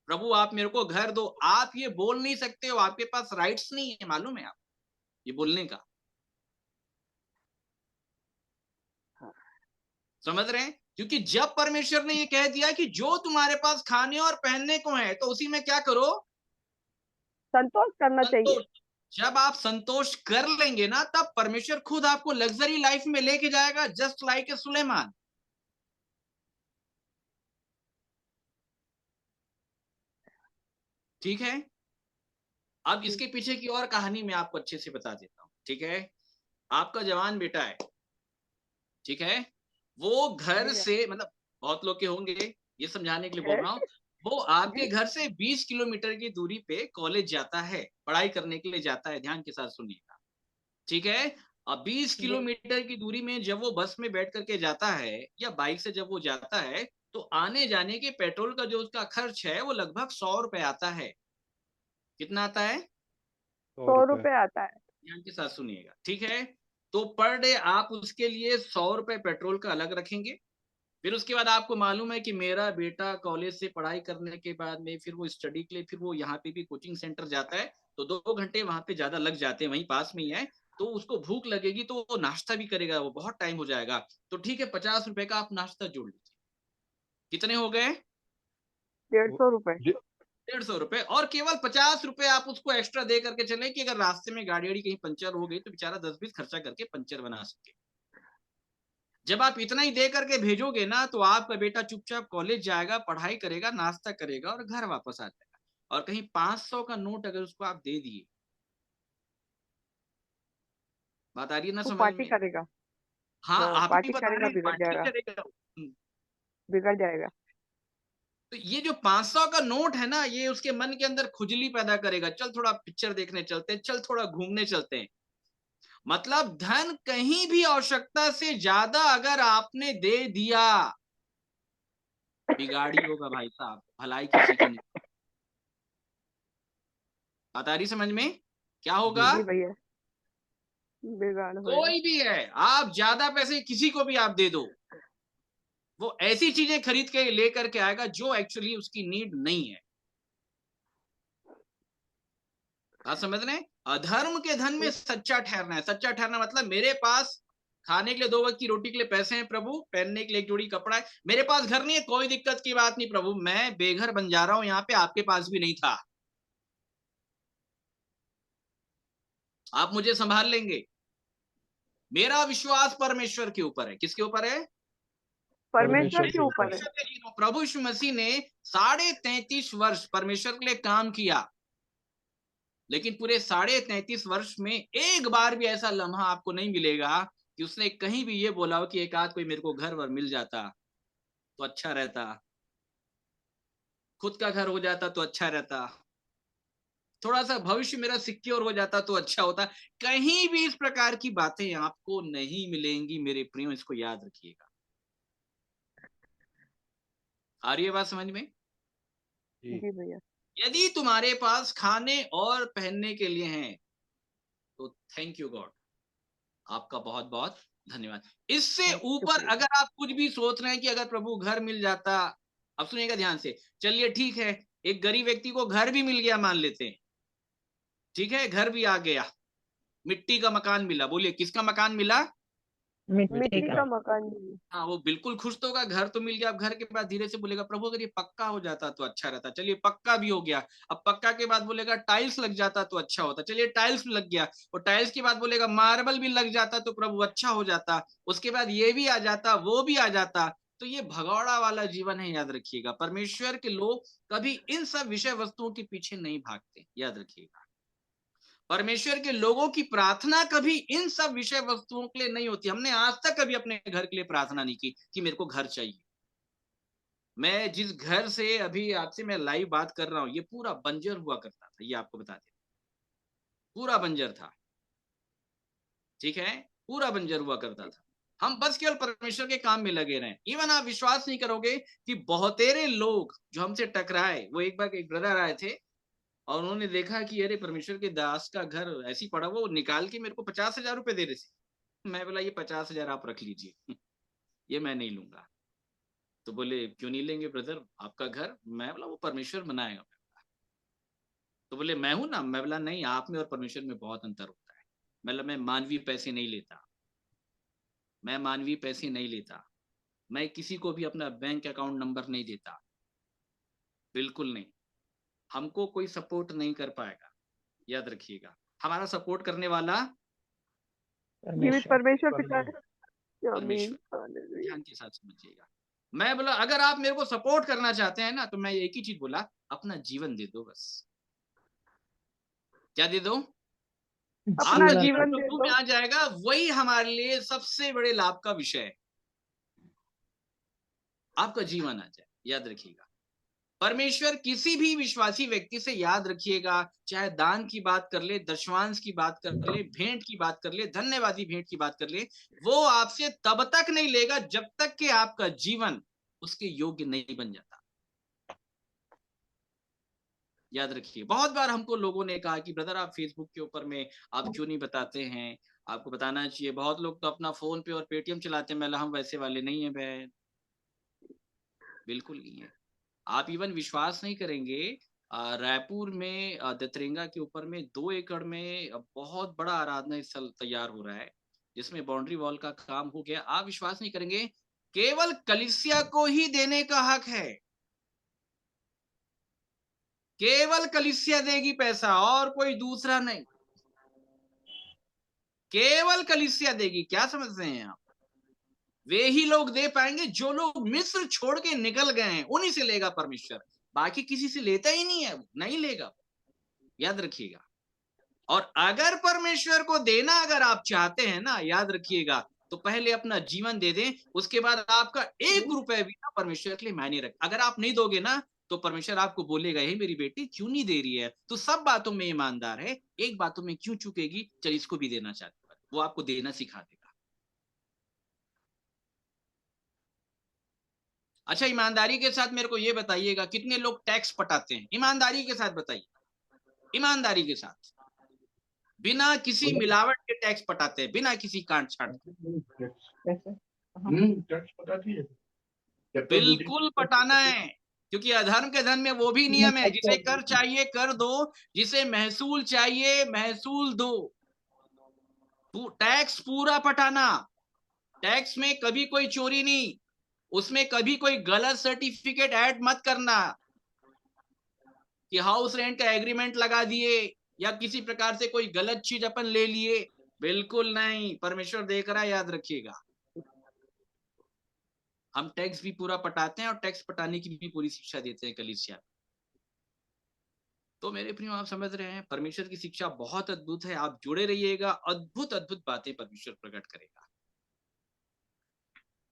प्रभु आप मेरे को घर दो, आप ये बोल नहीं सकते हो, आपके पास राइट्स नहीं है, मालूम है आप ये बोलने का। समझ रहे हैं? क्योंकि जब परमेश्वर ने ये कह दिया कि जो तुम्हारे पास खाने और पहनने को है, तो उसी में क्या करो, संतोष करना चाहिए। संतोष। जब आप संतोष कर लेंगे ना, तब परमेश्वर खुद आपको लग्जरी लाइफ में लेके जाएगा, जस्ट लाइक ए सुलेमान। ठीक है। अब इसके पीछे की और कहानी मैं आपको अच्छे से बता देता हूं। ठीक है, आपका जवान बेटा है, ठीक है, वो घर जी से, मतलब बहुत लोग के होंगे, ये समझाने के लिए बोल है। रहा हूँ, वो आपके जी घर से 20 किलोमीटर की दूरी पे कॉलेज जाता है, पढ़ाई करने के लिए जाता है। ध्यान के साथ सुनिएगा, ठीक है। अब 20 जी किलोमीटर की दूरी में जब वो बस में बैठ करके जाता है या बाइक से जब वो जाता है, तो आने जाने के पेट्रोल का जो उसका खर्च है वो लगभग 100 रुपए आता है। कितना आता है? 100 100 रुपए। रुपए आता है। ध्यान के साथ सुनिएगा, ठीक है। तो पर डे आप उसके लिए 100 रुपए पेट्रोल का अलग रखेंगे। फिर उसके बाद आपको मालूम है कि मेरा बेटा कॉलेज से पढ़ाई करने के बाद में फिर वो स्टडी के लिए फिर वो यहाँ पे भी कोचिंग सेंटर जाता है, तो 2 घंटे वहां पे ज्यादा लग जाते हैं, वहीं पास में ही है। तो उसको भूख लगेगी तो वो नाश्ता भी करेगा, वो बहुत टाइम हो जाएगा। तो ठीक है, 50 रुपए का आप नाश्ता जोड़ लीजिए। कितने हो गए? 150 रुपए। 150 रुपए। और केवल 50 रुपए आप उसको एक्स्ट्रा दे करके चले कि अगर रास्ते में गाड़ी वाड़ी कहीं पंचर हो गई तो बेचारा 10-20 खर्चा करके पंचर बना सके। जब आप इतना ही दे करके भेजोगे ना, तो आपका बेटा चुपचाप कॉलेज जाएगा, पढ़ाई करेगा, नाश्ता करेगा और घर वापस आ जाएगा। और कहीं 500 का नोट अगर उसको आप दे दिए, बात आ रही है ना वो समझ पार्टी में? करेगा। हाँ, हाँ, आप ही पार्टी बता रहे करेगा, हैं, बिगड़ पार्टी जाएगा। करेगा। बिगड़ जाएगा। तो ये जो 500 का नोट है ना, ये उसके मन के अंदर खुजली पैदा करेगा। चल थोड़ा पिक्चर देखने चलते हैं, चल थोड़ा घूमने चलते हैं। मतलब धन कहीं भी आवश्यकता से ज्यादा अगर आपने दे दिया, बिगाड़ी होगा भाई साहब, भलाई किसी की नहीं। बात आ रही समझ में? क्या जी। होगा? जी भैया, बिगाड़ होएगा। कोई भी है, आप ज्यादा पैसे किसी को भी आप दे दो, वो ऐसी चीजें खरीद के लेकर के आएगा जो एक्चुअली उसकी नीड नहीं है। बात समझ रहे हैं? अधर्म के धन में सच्चा ठहरना है। सच्चा ठहरना मतलब मेरे पास खाने के लिए 2 वक्त की रोटी के लिए पैसे हैं प्रभु, पहनने के लिए एक जोड़ी कपड़ा है, मेरे पास घर नहीं है, कोई दिक्कत की बात नहीं प्रभु, मैं बेघर बन जा रहा हूं यहाँ पे, आपके पास भी नहीं था, आप मुझे संभाल लेंगे। मेरा विश्वास परमेश्वर के ऊपर है। किसके ऊपर है? परमेश्वर परमेश्वर के के ऊपर ऊपर। है। परमेश्वर के लिए। प्रभु यीशु मसीह ने 33.5 वर्ष परमेश्वर के लिए काम किया, लेकिन पूरे 33.5 वर्ष में एक बार भी ऐसा लम्हा आपको नहीं मिलेगा कि उसने कहीं भी ये बोला हो कि एक आध कोई मेरे को घर वर मिल जाता तो अच्छा रहता, खुद का घर हो जाता तो अच्छा रहता, थोड़ा सा भविष्य मेरा सिक्योर हो जाता तो अच्छा होता। कहीं भी इस प्रकार की बातें आपको नहीं मिलेंगी मेरे प्रियो, इसको याद रखिएगा। आ रही है बात समझ में? जी। जी भैया। यदि तुम्हारे पास खाने और पहनने के लिए हैं, तो थैंक यू गॉड, आपका बहुत बहुत धन्यवाद। इससे ऊपर शुक्रिया। अगर आप कुछ भी सोच रहे हैं कि अगर प्रभु घर मिल जाता, अब सुनिएगा ध्यान से, चलिए ठीक है, एक गरीब व्यक्ति को घर भी मिल गया मान लेते हैं, ठीक है, घर भी आ गया, मिट्टी का मकान मिला, बोलिए किसका मकान मिला? मिट्टी मिट्टी का। का मकान नहीं। हाँ, वो बिल्कुल खुश तो होगा, घर तो मिल गया। अब घर के बाद धीरे से बोलेगा प्रभु अगर ये पक्का हो जाता तो अच्छा रहता, चलिए पक्का भी हो गया। अब पक्का के बाद बोलेगा टाइल्स लग जाता तो अच्छा होता, चलिए टाइल्स लग गया। और टाइल्स के बाद बोलेगा मार्बल भी लग जाता तो प्रभु अच्छा हो जाता, उसके बाद ये भी आ जाता, वो भी आ जाता। तो ये भगौड़ा वाला जीवन है, याद रखिएगा। परमेश्वर के लोग कभी इन सब विषय वस्तुओं के पीछे नहीं भागते, याद रखिएगा। परमेश्वर के लोगों की प्रार्थना कभी इन सब विषय वस्तुओं के लिए नहीं होती। हमने आज तक कभी अपने घर के लिए प्रार्थना नहीं की कि मेरे को घर चाहिए। मैं जिस घर से अभी आपसे मैं लाइव बात कर रहा हूं, ये पूरा बंजर हुआ करता था, ये आपको बता दें, पूरा बंजर था। ठीक है, पूरा बंजर हुआ करता था। हम बस केवल परमेश्वर के काम में लगे रहे। इवन आप विश्वास नहीं करोगे कि बहुतेरे लोग जो हमसे टकराए, वो एक बार एक ब्रदर आए थे और उन्होंने देखा कि अरे परमेश्वर के दास का घर ऐसी पड़ा हुआ, वो निकाल के मेरे को 50,000 रुपए दे रहे थे। मैं बोला ये 50,000 आप रख लीजिए, ये मैं नहीं लूंगा। तो बोले क्यों नहीं लेंगे ब्रदर आपका घर? मैं बोला वो परमेश्वर बनाएगा। तो बोले मैं हूं ना। मैं बोला नहीं, आप में और परमेश्वर में बहुत अंतर होता है। मतलब मैं मानवीय पैसे नहीं लेता, मैं मानवीय पैसे नहीं लेता, मैं किसी को भी अपना बैंक अकाउंट नंबर नहीं देता, बिल्कुल नहीं। हमको कोई सपोर्ट नहीं कर पाएगा, याद रखिएगा। हमारा सपोर्ट करने वाला जीवित परमेश्वर पिता है। आमीन। परमेश्वर। हालेलुया। ध्यान के साथ समझिएगा। मैं बोला अगर आप मेरे को सपोर्ट करना चाहते हैं ना, तो मैं एक ही चीज बोला, अपना जीवन दे दो बस। क्या दे दो? अपना आपका जीवन जीवन दे प्रभु दो। में आ जाएगा, वही हमारे लिए सबसे बड़े लाभ का विषय है। आपका जीवन आ जाए, याद रखिएगा। परमेश्वर किसी भी विश्वासी व्यक्ति से, याद रखिएगा, चाहे दान की बात कर ले, दशमांश की बात कर ले, भेंट की बात कर ले, धन्यवादी भेंट की बात कर ले, वो आपसे तब तक नहीं लेगा जब तक कि आपका जीवन उसके योग्य नहीं बन जाता। याद रखिए, बहुत बार हमको लोगों ने कहा कि ब्रदर आप फेसबुक के ऊपर में आप क्यों नहीं बताते हैं, आपको बताना चाहिए। बहुत लोग तो अपना फोन पे और पेटीएम चलाते हैं। मैं हम वैसे वाले नहीं है बहन, बिल्कुल नहीं है। आप इवन विश्वास नहीं करेंगे, रायपुर में दतरेंगा के ऊपर में 2 एकड़ में बहुत बड़ा आराधना स्थल तैयार हो रहा है, जिसमें बाउंड्री वॉल का काम हो गया। आप विश्वास नहीं करेंगे, केवल कलीसिया को ही देने का हक है, केवल कलीसिया देगी पैसा और कोई दूसरा नहीं, केवल कलीसिया देगी। क्या समझते हैं आप? वे ही लोग दे पाएंगे जो लोग मिस्र छोड़ के निकल गए हैं, उन्हीं से लेगा परमेश्वर, बाकी किसी से लेता ही नहीं है, नहीं लेगा, याद रखिएगा। और अगर परमेश्वर को देना अगर आप चाहते हैं ना, याद रखिएगा, तो पहले अपना जीवन दे दें, उसके बाद आपका 1 रुपए भी ना परमेश्वर के लिए मायने रख। अगर आप नहीं दोगे ना, तो परमेश्वर आपको बोलेगा हे मेरी बेटी क्यों नहीं दे रही है, तो सब बातों में ईमानदार है, एक बातों में क्यों चुकेगी, चल इसको भी देना चाहती है। वो आपको देना सिखा देगा। अच्छा, ईमानदारी के साथ मेरे को ये बताइएगा, कितने लोग टैक्स पटाते हैं? ईमानदारी के साथ बताइए, ईमानदारी के साथ, बिना किसी मिलावट के टैक्स पटाते हैं, बिना किसी काट छाट के। टैक्स पटाती है। बिल्कुल पटाना है, क्योंकि अधर्म के धन में वो भी नियम है, जिसे कर चाहिए कर दो, जिसे महसूल चाहिए महसूल दो। टैक्स पूरा पटाना, टैक्स में कभी कोई चोरी नहीं, उसमें कभी कोई गलत सर्टिफिकेट ऐड मत करना कि हाउस रेंट का एग्रीमेंट लगा दिए या किसी प्रकार से कोई गलत चीज अपन ले लिए, बिल्कुल नहीं। परमेश्वर देख रहा है, याद रखिएगा। हम टैक्स भी पूरा पटाते हैं और टैक्स पटाने की भी पूरी शिक्षा देते हैं कलीसिया। तो मेरे प्रियो, आप समझ रहे हैं, परमेश्वर की शिक्षा बहुत अद्भुत है। आप जुड़े रहिएगा, अद्भुत अद्भुत बातें परमेश्वर प्रकट करेगा।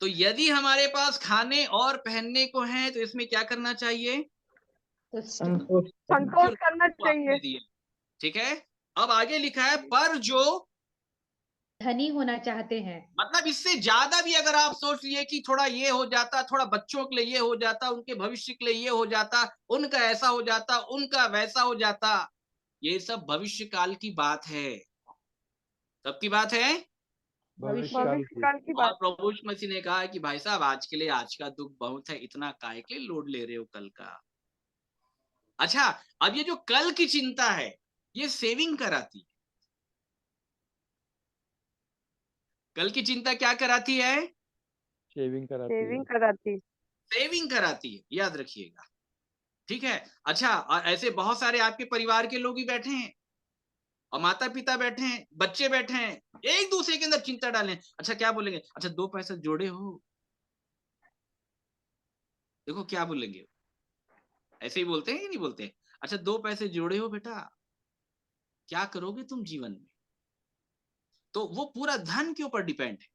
तो यदि हमारे पास खाने और पहनने को है, तो इसमें क्या करना चाहिए? संतोष करना चाहिए। ठीक है। अब आगे लिखा है, पर जो धनी होना चाहते हैं, मतलब इससे ज्यादा भी अगर आप सोच लिए कि थोड़ा ये हो जाता, थोड़ा बच्चों के लिए ये हो जाता, उनके भविष्य के लिए ये हो जाता, उनका ऐसा हो जाता, उनका वैसा हो जाता, ये सब भविष्य काल की बात है। कब की बात है? भविष्य काल की और बात। प्रभु यीशु मसीह ने कहा कि भाई साहब, आज के लिए आज का दुख बहुत है, इतना काहे के लिए लोड ले रहे हो कल का। अच्छा, अब ये जो कल की चिंता है, ये सेविंग कराती है। कल की चिंता क्या कराती है? शेविंग कराती सेविंग है। कराती। सेविंग कराती है, याद रखिएगा। ठीक है। अच्छा, और ऐसे बहुत सारे आपके परिवार के लोग ही बैठे हैं, और माता पिता बैठे हैं, बच्चे बैठे हैं, एक दूसरे के अंदर चिंता डालें। अच्छा, क्या बोलेंगे? अच्छा 2 पैसे जोड़े हो? देखो क्या बोलेंगे, ऐसे ही बोलते हैं कि नहीं बोलते? अच्छा 2 पैसे जोड़े हो बेटा, क्या करोगे तुम जीवन में? तो वो पूरा धन के ऊपर डिपेंड है।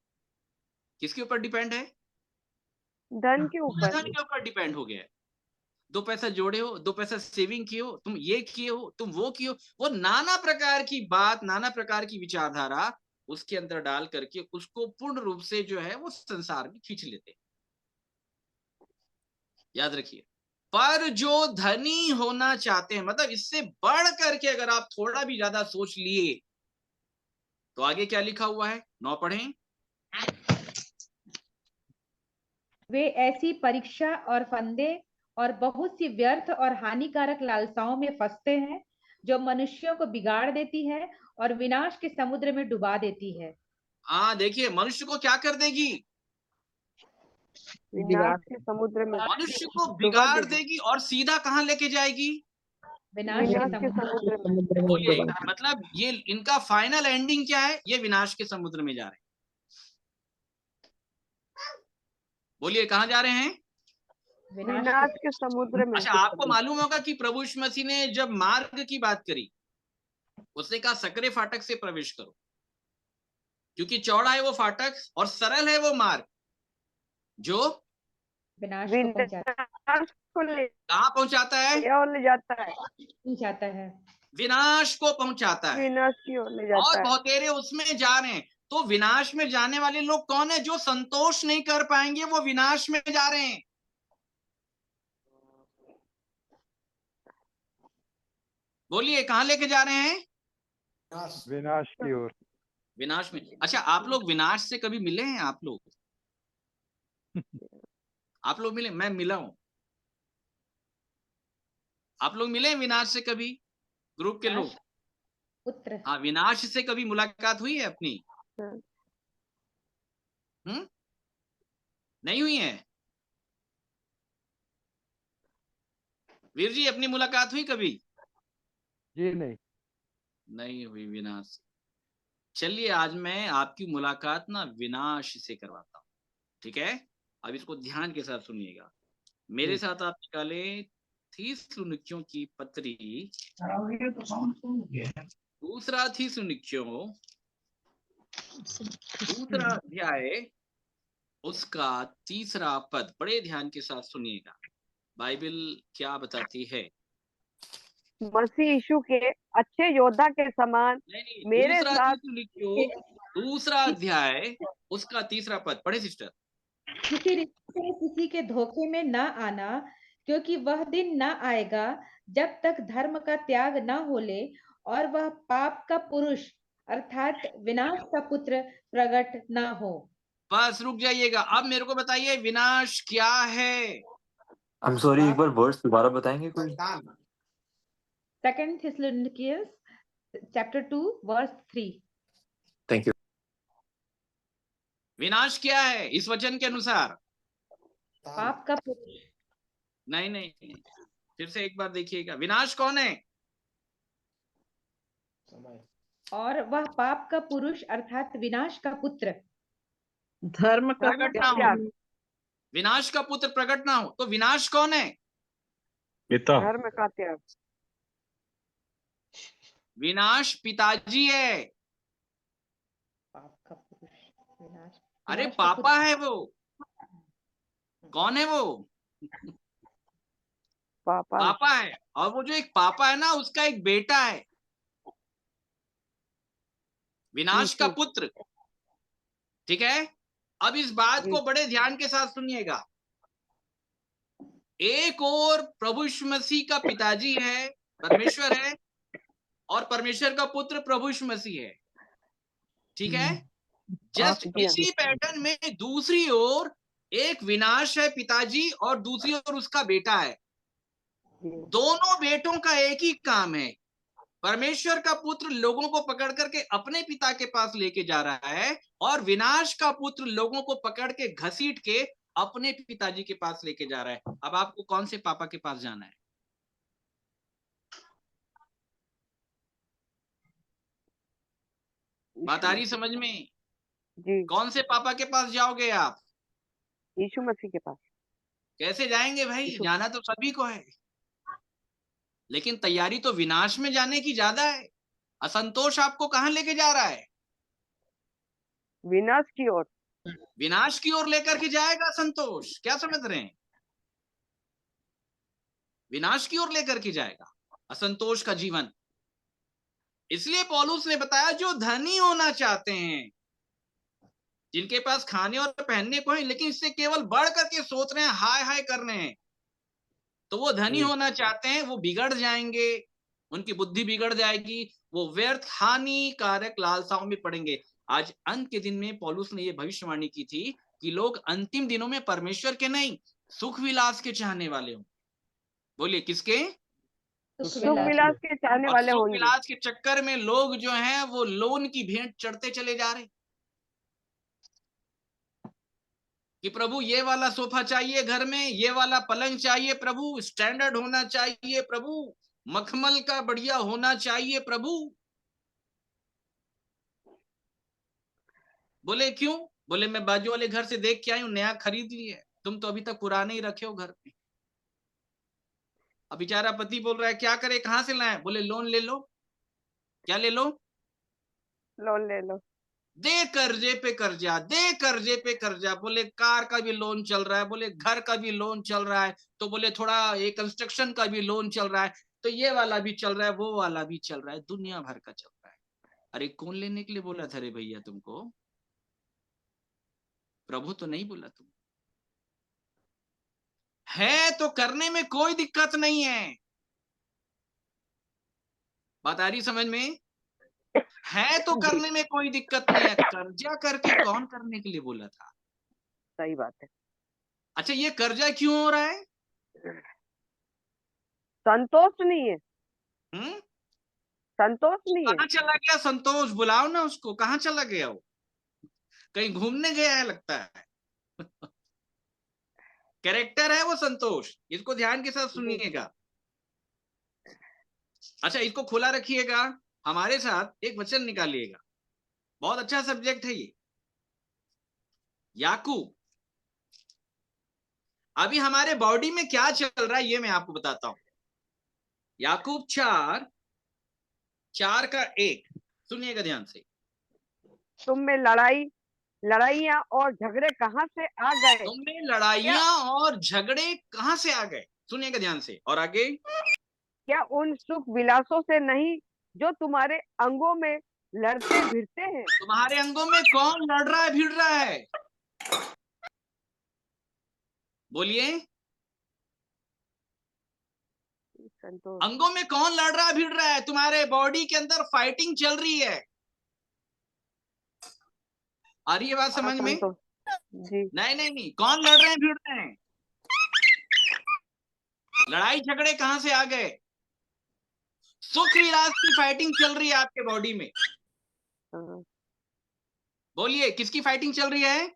किसके ऊपर डिपेंड है? धन के पूरा ऊपर। धन के ऊपर डिपेंड हो गया है। 2 पैसा जोड़े हो, 2 पैसा सेविंग किए हो, तुम ये किए हो, तुम वो किए हो, वो नाना प्रकार की बात, नाना प्रकार की विचारधारा उसके अंदर डाल करके उसको पूर्ण रूप से जो है वो संसार में खींच लेते हैं। याद रखिए, पर जो धनी होना चाहते हैं, मतलब इससे बढ़ करके अगर आप थोड़ा भी ज्यादा सोच लिए तो आगे क्या लिखा हुआ है, 9 पढ़ें। वे ऐसी परीक्षा और फंदे और बहुत सी व्यर्थ और हानिकारक लालसाओं में फंसते हैं जो मनुष्यों को बिगाड़ देती है और विनाश के समुद्र में डुबा देती है। हाँ देखिए, मनुष्य को क्या कर देगी, विनाश के समुद्र में मनुष्य को डुबा बिगाड़ देगी, देगी और सीधा कहाँ लेके जाएगी, विनाश के विनाश के समुद्र समुद्र में। बोलिए, मतलब ये इनका फाइनल एंडिंग क्या है, ये विनाश के समुद्र में जा रहे हैं। बोलिए कहाँ जा रहे हैं, विनाश के समुद्र में। अच्छा, आपको मालूम होगा कि प्रभु यीशु मसीह ने जब मार्ग की बात करी, उसने कहा सकरे फाटक से प्रवेश करो, क्योंकि चौड़ा है वो फाटक और सरल है वो मार्ग जो विनाश को पहुंचाता विनाश को ले कहाँ पहुंचाता है, और ले जाता है, है। विनाश को पहुंचाता है, विनाश की ओर ले और जाता है। बहुतेरे उसमें जा रहे हैं। तो विनाश में जाने वाले लोग कौन है, जो संतोष नहीं कर पाएंगे वो विनाश में जा रहे हैं। बोलिए कहाँ लेके जा रहे हैं, विनाश की ओर। विनाश में। अच्छा, आप लोग विनाश से कभी मिले हैं, आप लोग मिले, मैं मिला हूं, आप लोग मिले हैं विनाश से कभी, ग्रुप के लोग, पुत्र हाँ, विनाश से कभी मुलाकात हुई है अपनी, नहीं हुई है, वीर जी अपनी मुलाकात हुई कभी, जी नहीं। नहीं हुई विनाश। चलिए आज मैं आपकी मुलाकात ना विनाश से करवाता हूँ, ठीक है। अब इसको ध्यान के साथ सुनिएगा, मेरे साथ आप निकाले थिस्सलुनीकियों की पत्री, दूसरा थिस्सलुनीकियों, दूसरा अध्याय, उसका 3 पद, बड़े ध्यान के साथ सुनिएगा, बाइबल क्या बताती है। मसीह यीशु के अच्छे योद्धा के समान नहीं, मेरे दूसरा साथ थिस्सलुनीकियों, दूसरा अध्याय, उसका 3 पद पढ़े सिस्टर। किसी रिश्ते में किसी के धोखे में न आना, क्योंकि वह दिन न आएगा जब तक धर्म का त्याग न हो ले और वह पाप का पुरुष अर्थात विनाश का पुत्र प्रकट न हो। बस रुक जाइएगा, अब मेरे को बताइए विनाश क्या है। आई एम सॉरी, एक बार वर्ड्स दोबारा बताएंगे कोई? 2 Thessalonians chapter 2 verse 3। Thank you. विनाश क्या है इस वचन के अनुसार, पाप का पुरुष। नहीं नहीं नहीं, फिर से एक बार देखिएगा, विनाश कौन है, और वह पाप का पुरुष अर्थात विनाश का पुत्र धर्म का प्रकट ना हो, विनाश का पुत्र प्रकट ना हो, तो विनाश कौन है, पिता। धर्म का त्याग। विनाश पिताजी है, पाप का पुरुष विनाश। अरे विनाश का पापा पुत्र। है वो, कौन है वो, पापा है, और वो जो एक पापा है ना उसका एक बेटा है, विनाश का पुत्र, ठीक है। अब इस बात को बड़े ध्यान के साथ सुनिएगा, एक और प्रभु यीशु मसीह का पिताजी है, परमेश्वर है, और परमेश्वर का पुत्र प्रभु यीशु मसीह है, ठीक है। जस्ट इसी पैटर्न में दूसरी ओर एक विनाश है पिताजी और दूसरी ओर उसका बेटा है, दोनों बेटों का एक ही काम है, परमेश्वर का पुत्र लोगों को पकड़ करके अपने पिता के पास लेके जा रहा है, और विनाश का पुत्र लोगों को पकड़ के घसीट के अपने पिताजी के पास लेके जा रहा है। अब आपको कौन से पापा के पास जाना है, बात आ रही समझ में, कौन से पापा के पास जाओगे आप, यीशु मसीह के पास। कैसे जाएंगे भाई, जाना तो सभी को है, लेकिन तैयारी तो विनाश में जाने की ज्यादा है। असंतोष आपको कहां लेके जा रहा है, विनाश की ओर, विनाश की ओर लेकर के जाएगा असंतोष, क्या समझ रहे हैं, विनाश की ओर लेकर के जाएगा असंतोष का जीवन। इसलिए पौलुस ने बताया जो धनी होना चाहते हैं, जिनके पास खाने और पहनने को है, लेकिन इससे केवल बढ़ करके सोच रहे हैं, हाय हाय कर रहे हैं, तो वो धनी होना चाहते हैं, वो बिगड़ जाएंगे, उनकी बुद्धि बिगड़ जाएगी, वो व्यर्थ हानिकारक लालसाओं में पड़ेंगे। आज अंत के दिन में पौलुस ने ये भविष्यवाणी की थी कि लोग अंतिम दिनों में परमेश्वर के नहीं, सुख विलास के चाहने वाले हों। बोलिए किसके? सुख विलास के चाहने और वाले सुख होंगे। विलास के चक्कर में लोग जो हैं वो लोन की भेंट चढ़ते चले जा रहे कि प्रभु ये वाला सोफा चाहिए घर में, ये वाला पलंग चाहिए प्रभु, स्टैंडर्ड होना चाहिए प्रभु, मखमल का बढ़िया होना चाहिए प्रभु। बोले क्यों? बोले मैं बाजू वाले घर से देख के आई हूं, नया खरीद लिए, तुम तो अभी तक पुराने ही रखे हो घर में। अब बेचारा पति बोल रहा है क्या करे, कहां से लाए? बोले लोन ले लो। क्या ले लो? लोन ले लो। दे कर्जे पे कर्जा, दे कर्जे पे कर्जा। बोले कार का भी लोन चल रहा है, बोले घर का भी लोन चल रहा है, तो बोले थोड़ा ये कंस्ट्रक्शन का भी लोन चल रहा है, तो ये वाला भी चल रहा है, वो वाला भी चल रहा है, दुनिया भर का चल रहा है। अरे कौन लेने के लिए बोला था रे भैया तुमको? प्रभु तो नहीं बोला तुम। है तो करने में कोई दिक्कत नहीं है। बात आ रही समझ में? है तो करने में कोई दिक्कत नहीं है। कर्जा करके कौन करने के लिए बोला था? सही बात है। अच्छा ये कर्जा क्यों हो रहा है? संतोष नहीं है। हम्म? संतोष नहीं है। कहाँ चला गया संतोष? बुलाओ ना उसको, कहाँ चला गया वो? कहीं घूमने गया है लगता है। कैरेक्टर है वो संतोष, इसको ध्यान के साथ सुनिएगा। अच्छा इसको खुला रखिएगा, हमारे साथ एक वचन निकालिएगा, बहुत अच्छा सब्जेक्ट है ये। याकूब। अभी हमारे बॉडी में क्या चल रहा है ये मैं आपको बताता हूं। याकूब 4:4 सुनिएगा ध्यान से। तुम में लड़ाइयाँ और झगड़े कहाँ से आ गए? तुम में लड़ाइयां और झगड़े कहां से आ गए? सुनिएगा ध्यान से। और आगे, क्या उन सुख विलासों से नहीं जो तुम्हारे अंगों में लड़ते भिड़ते हैं? तुम्हारे अंगों में कौन लड़ रहा है, भिड़ रहा है? बोलिए, संतोष। अंगों में कौन लड़ रहा है, भिड़ रहा है? तुम्हारे बॉडी के अंदर फाइटिंग चल रही है। आ रही है बात समझ में? संतोष जी। नहीं नहीं नहीं, कौन लड़ रहे हैं, भिड़ रहे हैं? लड़ाई झगड़े कहां से आ गए? सुख विलास की फाइटिंग चल रही है आपके बॉडी में। हाँ। बोलिए किसकी फाइटिंग चल रही है?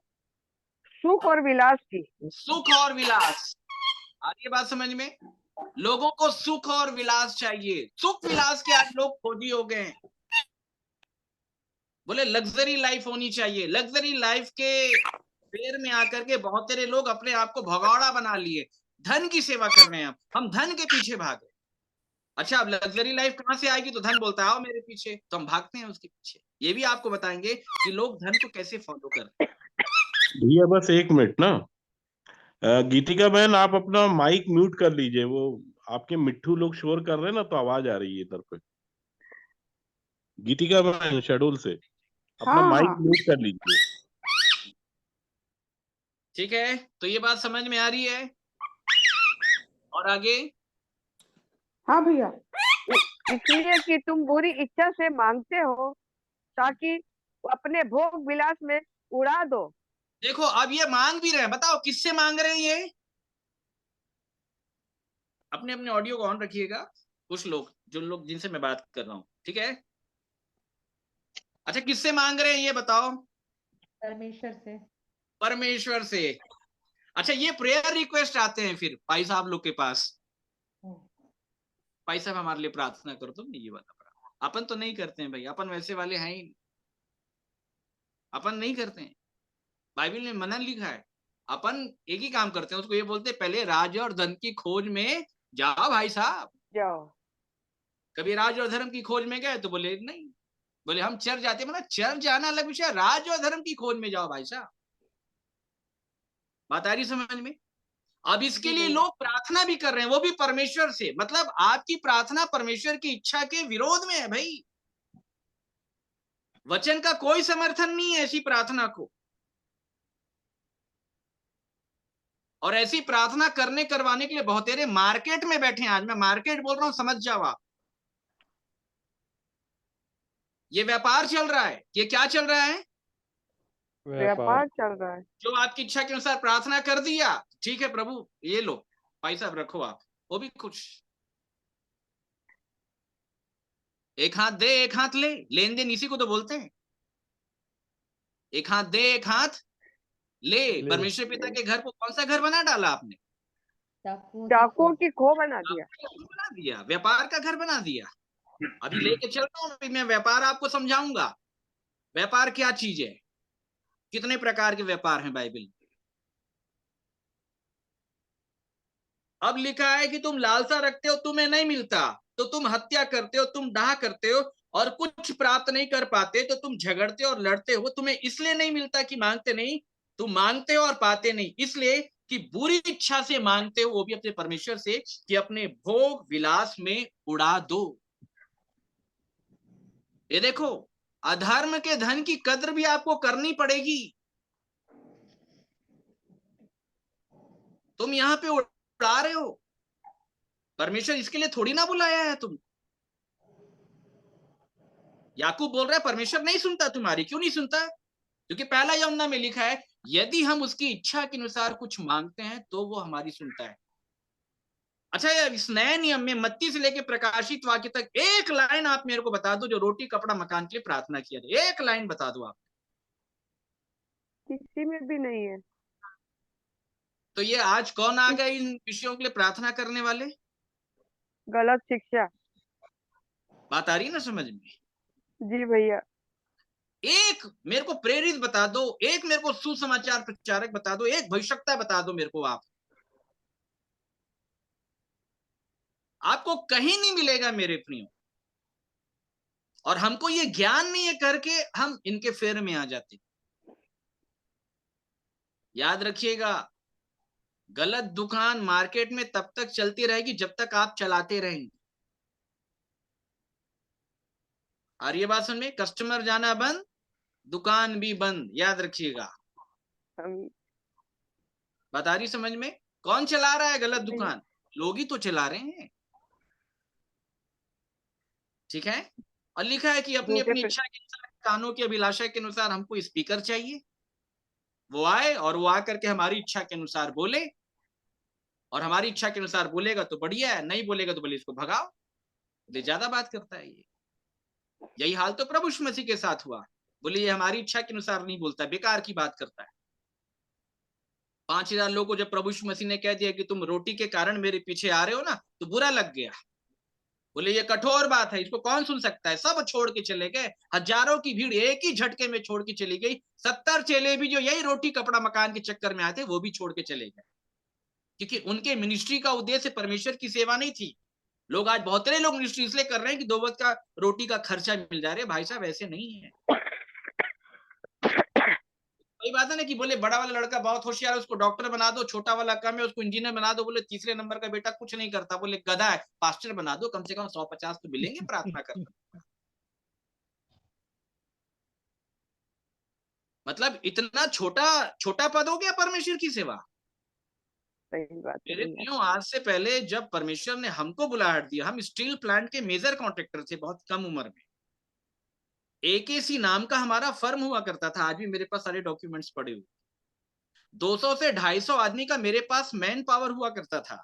सुख और विलास की। सुख और विलास। आ रही है बात समझ में? लोगों को सुख और विलास चाहिए, सुख विलास के आज लोग खोजी हो गए हैं। बोले लग्जरी लाइफ होनी चाहिए, लग्जरी लाइफ के फेर में आकर के बहुत सारे लोग अपने आप को भगौड़ा बना लिए, धन की सेवा कर रहे हैं। हम धन के पीछे भागे। अच्छा अब लग्जरी लाइफ कहां से आएगी? तो धन बोलता है आओ मेरे पीछे, तो हम भागते हैं उसके पीछे। ये भी आपको बताएंगे कि लोग धन को कैसे फॉलो करते हैं। भैया बस 1 मिनट ना, गीतिका बहन आप अपना माइक म्यूट कर लीजिए, वो आपके मिट्ठू लोग शोर कर रहे हैं ना, तो आवाज आ रही है इधर पे। गीतिका बहन शेड्यूल से अपना माइक म्यूट कर लीजिए। ठीक है, तो ये बात समझ में आ रही है? और आगे, हाँ भैया। इसलिए कि तुम बुरी इच्छा से मांगते हो ताकि अपने भोग विलास में उड़ा दो। देखो अब ये मांग भी रहे हैं, बताओ किससे मांग रहे हैं ये? अपने अपने ऑडियो को ऑन रखिएगा, कुछ लोग जो लोग जिनसे मैं बात कर रहा हूं, ठीक है? अच्छा किससे मांग रहे हैं ये बताओ? परमेश्वर से। परमेश्वर से। अच्छा ये प्रेयर रिक्वेस्ट आते हैं फिर भाई साहब लोग के पास, भाई साहब हमारे लिए प्रार्थना करो, तो ये वाला अपन तो नहीं करते हैं भाई, अपन वैसे वाले हैं ही, अपन नहीं करते हैं। बाइबल में मना लिखा है, अपन एक ही काम करते हैं, उसको ये बोलते हैं पहले राज और धन की खोज में जाओ भाई साहब। जाओ। कभी राज और धर्म की खोज में गए? तो बोले नहीं, बोले हम चर्च जाते हैं। मतलब चर्च जाना अलग विषय, राज और धर्म की खोज में जाओ भाई साहब। बात आ रही समझ में? अब इसके लिए लोग प्रार्थना भी कर रहे हैं, वो भी परमेश्वर से। मतलब आपकी प्रार्थना परमेश्वर की इच्छा के विरोध में है भाई। वचन का कोई समर्थन नहीं है ऐसी प्रार्थना को, और ऐसी प्रार्थना करने करवाने के लिए बहुतेरे मार्केट में बैठे हैं। आज मैं मार्केट बोल रहा हूं, समझ जाओ आप। ये व्यापार चल रहा है। ये क्या चल रहा है? व्यापार चल रहा है। जो आपकी इच्छा के अनुसार प्रार्थना कर दिया, ठीक है प्रभु ये लो भाई साहब रखो आप, वो भी कुछ। एक हाथ दे एक हाथ ले, लेन देन इसी को तो बोलते हैं। एक हाथ दे एक हाथ ले। परमेश्वर पिता के घर को कौन सा घर बना डाला आपने? डाकुओं की खो बना दिया। बना दिया, व्यापार का घर बना दिया। अभी लेके चलता हूं, अभी मैं व्यापार आपको समझाऊंगा। व्यापार क्या चीज है, कितने प्रकार के व्यापार हैं बाइबल में। अब लिखा है कि तुम लालसा रखते हो, तुम्हें नहीं मिलता, तो तुम हत्या करते हो, तुम डाह करते हो, और कुछ प्राप्त नहीं कर पाते तो तुम झगड़ते और लड़ते हो। तुम्हें इसलिए नहीं मिलता कि मांगते नहीं, तुम मांगते हो और पाते नहीं, इसलिए कि बुरी इच्छा से मांगते हो, वो भी अपने परमेश्वर से, कि अपने भोग विलास में उड़ा दो। ये देखो, अधर्म के धन की कद्र भी आपको करनी पड़ेगी। तुम यहां पे उड़ा रहे हो, परमेश्वर इसके लिए थोड़ी ना बुलाया है तुम। याकूब बोल रहा है परमेश्वर नहीं सुनता तुम्हारी। क्यों नहीं सुनता? क्योंकि पहला यूहन्ना में लिखा है, यदि हम उसकी इच्छा के अनुसार कुछ मांगते हैं तो वो हमारी सुनता है। अच्छा, इस नए नियम में मत्ती से लेकर प्रकाशित वाक्य तक एक लाइन आप मेरे को बता दो जो रोटी कपड़ा मकान के लिए प्रार्थना किया जाए। एक लाइन बता दो आप। किसी में भी नहीं है। तो ये आज कौन आ गए इन विषयों के लिए प्रार्थना करने वाले? गलत शिक्षा। बात आ रही ना समझ में? जी भैया। एक मेरे को प्रेरित बता दो, एक मेरे को सुसमाचार प्रचारक बता दो, एक भविष्यवक्ता बता दो मेरे को। आप आपको कहीं नहीं मिलेगा मेरे प्रियो। और हमको ये ज्ञान नहीं है करके हम इनके फेर में आ जाते। याद रखिएगा, गलत दुकान मार्केट में तब तक चलती रहेगी जब तक आप चलाते रहेंगे। और ये बात समझ में, कस्टमर जाना बंद, दुकान भी बंद। याद रखिएगा। बता रही समझ में? कौन चला रहा है गलत दुकान? लोग ही तो चला रहे हैं। ठीक है। और लिखा है कि अपनी अपनी इच्छा के अनुसार, कानों की अभिलाषा के अनुसार हमको स्पीकर चाहिए। वो आए और वो आकर के हमारी इच्छा के अनुसार बोले, और हमारी इच्छा के अनुसार बोलेगा तो बढ़िया है, नहीं बोलेगा तो बोले इसको भगाओ। ये ज्यादा बात करता है ये। यही हाल तो प्रभु यीशु मसीह के साथ हुआ। बोले ये हमारी इच्छा के अनुसार नहीं बोलता, बेकार की बात करता है। 5000 लोगों को जब प्रभु यीशु मसीह ने कह दिया कि तुम रोटी के कारण मेरे पीछे आ रहे हो ना, तो बुरा लग गया। बोले ये कठोर बात है, इसको कौन सुन सकता है। सब छोड़ के चले गए। हजारों की भीड़ एक ही झटके में छोड़ के चली गई। 70 चेले भी जो यही रोटी कपड़ा मकान के चक्कर में आए थे, वो भी छोड़ के चले गए, क्योंकि उनके मिनिस्ट्री का उद्देश्य परमेश्वर की सेवा नहीं थी। लोग आज बहुत सारे लोग मिनिस्ट्री इसलिए कर रहे हैं कि 2 वक्त का रोटी का खर्चा मिल जा रहा है। भाई साहब ऐसे नहीं है। वही बात है ना कि बोले बड़ा वाला लड़का बहुत होशियार है, उसको डॉक्टर बना दो, छोटा वाला कम है, उसको इंजीनियर बना दो। बोले तीसरे नंबर का बेटा कुछ नहीं करता, बोले गधा है, पास्टर बना दो, कम से कम 150 तो मिलेंगे प्रार्थना करने। मतलब इतना छोटा छोटा पद हो गया परमेश्वर की सेवा। सही बात है मेरे भैया। प्रियो, आज से पहले जब परमेश्वर ने हमको बुलाहट दिया, हम स्टील प्लांट के मेजर कॉन्ट्रैक्टर थे बहुत कम उम्र में। एकेसी नाम का हमारा फर्म हुआ करता था। आज भी मेरे पास सारे डॉक्यूमेंट्स पड़े हुए। 200 से 250 आदमी का मेरे पास मैन पावर हुआ करता था।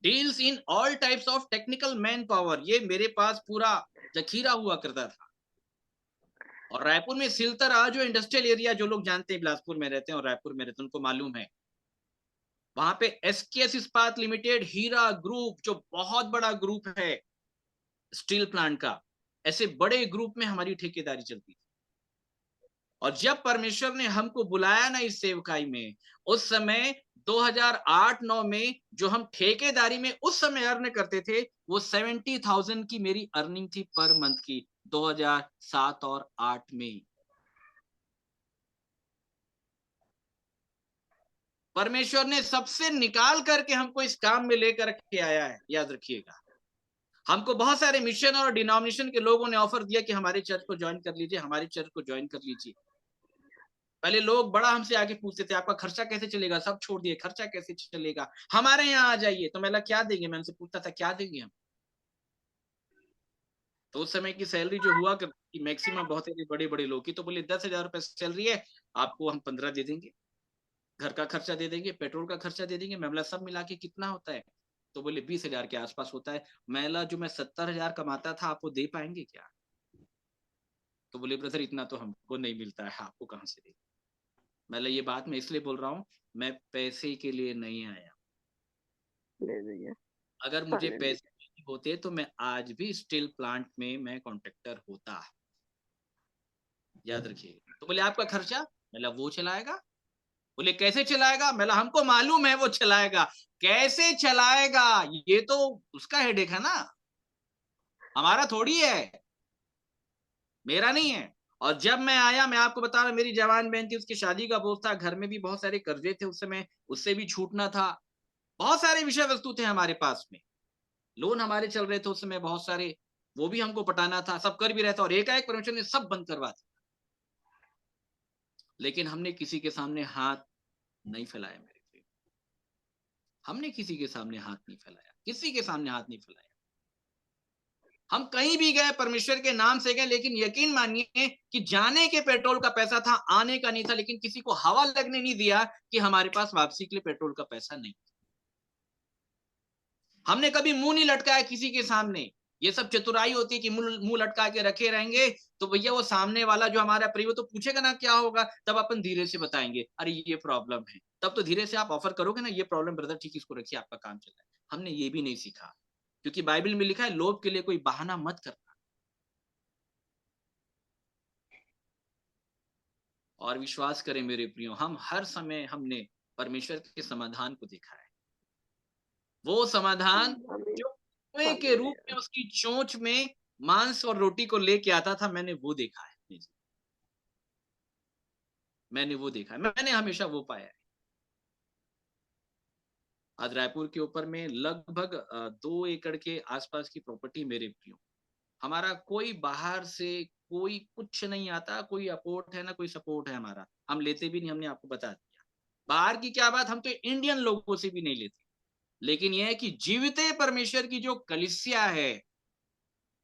Deals in all types of technical man power, ये मेरे पास पूरा जखीरा हुआ करता था। और रायपुर में सिलतरा जो इंडस्ट्रियल एरिया, जो लोग जानते हैं बिलासपुर में रहते हैं और रायपुर में रहते हैं उनको मालूम है, वहां पे एसकेएस इस्पात लिमिटेड, हीरा ग्रुप जो बहुत बड़ा ग्रुप है स्टील प्लांट का, ऐसे बड़े ग्रुप में हमारी ठेकेदारी चलती थी। और जब परमेश्वर ने हमको बुलाया ना इस सेवकाई में, उस समय 2008-9 में जो हम ठेकेदारी में उस समय अर्न करते थे, वो 70,000 की मेरी अर्निंग थी पर मंथ की, 2007 और 8 में। परमेश्वर ने सबसे निकाल करके हमको इस काम में लेकर के आया है, याद रखिएगा। हमको बहुत सारे मिशन और डिनोमिनेशन के लोगों ने ऑफर दिया कि हमारे चर्च को ज्वाइन कर लीजिए, हमारे चर्च को ज्वाइन कर लीजिए। पहले लोग बड़ा हमसे आगे पूछते थे, आपका खर्चा कैसे चलेगा, सब छोड़ दिए, खर्चा कैसे चलेगा, हमारे यहाँ आ जाइए। तो मैं क्या देंगे, मैं उनसे पूछता था क्या देंगे हम। तो उस समय की सैलरी जो हुआ करती मैक्सिमम बहुत ही बड़े बड़े लोग की, तो बोले 10,000 रुपए सैलरी है, आपको हम 15 दे देंगे, घर का खर्चा दे देंगे, पेट्रोल का खर्चा दे देंगे। मैं बोला सब मिला के कितना होता है? तो बोले 20,000 के आसपास होता है। मैं बोला जो मैं 70,000 कमाता था, आपको दे पाएंगे क्या? तो बोले ब्रदर इतना तो हमको नहीं मिलता है, आपको कहाँ से दे। मैं ये बात मैं इसलिए बोल रहा हूँ, मैं पैसे के लिए नहीं आया। अगर मुझे पैसे नहीं होते तो मैं आज भी स्टील प्लांट में मैं कॉन्ट्रैक्टर होता, याद रखिएगा। तो बोले आपका खर्चा? मैं वो चलाएगा। बोले कैसे चलाएगा? मैं हमको मालूम है वो चलाएगा। कैसे चलाएगा ये तो उसका हेडेक है ना, हमारा थोड़ी है, मेरा नहीं है। और जब मैं आया, मैं आपको बता रहा, मेरी जवान बहन थी, उसकी शादी का बोझ था, घर में भी बहुत सारे कर्जे थे उस समय, उससे भी छूटना था, बहुत सारे विषय वस्तु थे हमारे पास में, लोन हमारे चल रहे थे उस समय बहुत सारे, वो भी हमको पटाना था, सब कर भी रहता, और एकाएक परमेश्वर ने सब बंद करवा दिया। लेकिन हमने किसी के सामने हाथ नहीं फैलाया मेरे प्रिय, हमने किसी के सामने हाथ नहीं फैलाया, किसी के सामने हाथ नहीं फैलाया। हम कहीं भी गए परमेश्वर के नाम से गए, लेकिन यकीन मानिए कि जाने के पेट्रोल का पैसा था, आने का नहीं था। लेकिन किसी को हवा लगने नहीं दिया कि हमारे पास वापसी के लिए पेट्रोल का पैसा नहीं। हमने कभी मुंह नहीं लटकाया किसी के सामने। ये सब चतुराई होती है कि मुंह लटका के रखे रहेंगे तो भैया वो सामने वाला जो हमारा प्रिय वो तो पूछेगा ना क्या होगा, तब अपन धीरे से बताएंगे अरे ये प्रॉब्लम है, तब तो धीरे से आप ऑफर करोगे ना, ये प्रॉब्लम ब्रदर ठीक, इसको रखिए, आपका काम चल रहा है। हमने ये भी नहीं सीखा, क्योंकि बाइबल में लिखा है लोभ के लिए कोई बहाना मत करना। और विश्वास करें मेरे प्रियो, हम हर समय हमने परमेश्वर के समाधान को देखा है। वो समाधान जो कुएं के रूप में उसकी चोंच में मांस और रोटी को लेके आता था, मैंने वो देखा है, मैंने वो देखा है, मैंने हमेशा वो पाया है। आज रायपुर के ऊपर में लगभग 2 एकड़ के आसपास की प्रॉपर्टी मेरे प्रियो, हमारा कोई बाहर से कोई कुछ नहीं आता, कोई अपोर्ट है ना कोई सपोर्ट है हमारा, हम लेते भी नहीं, हमने आपको बता दिया। बाहर की क्या बात, हम तो इंडियन लोगों से भी नहीं लेते। लेकिन यह है कि जीविते परमेश्वर की जो कलीसिया है,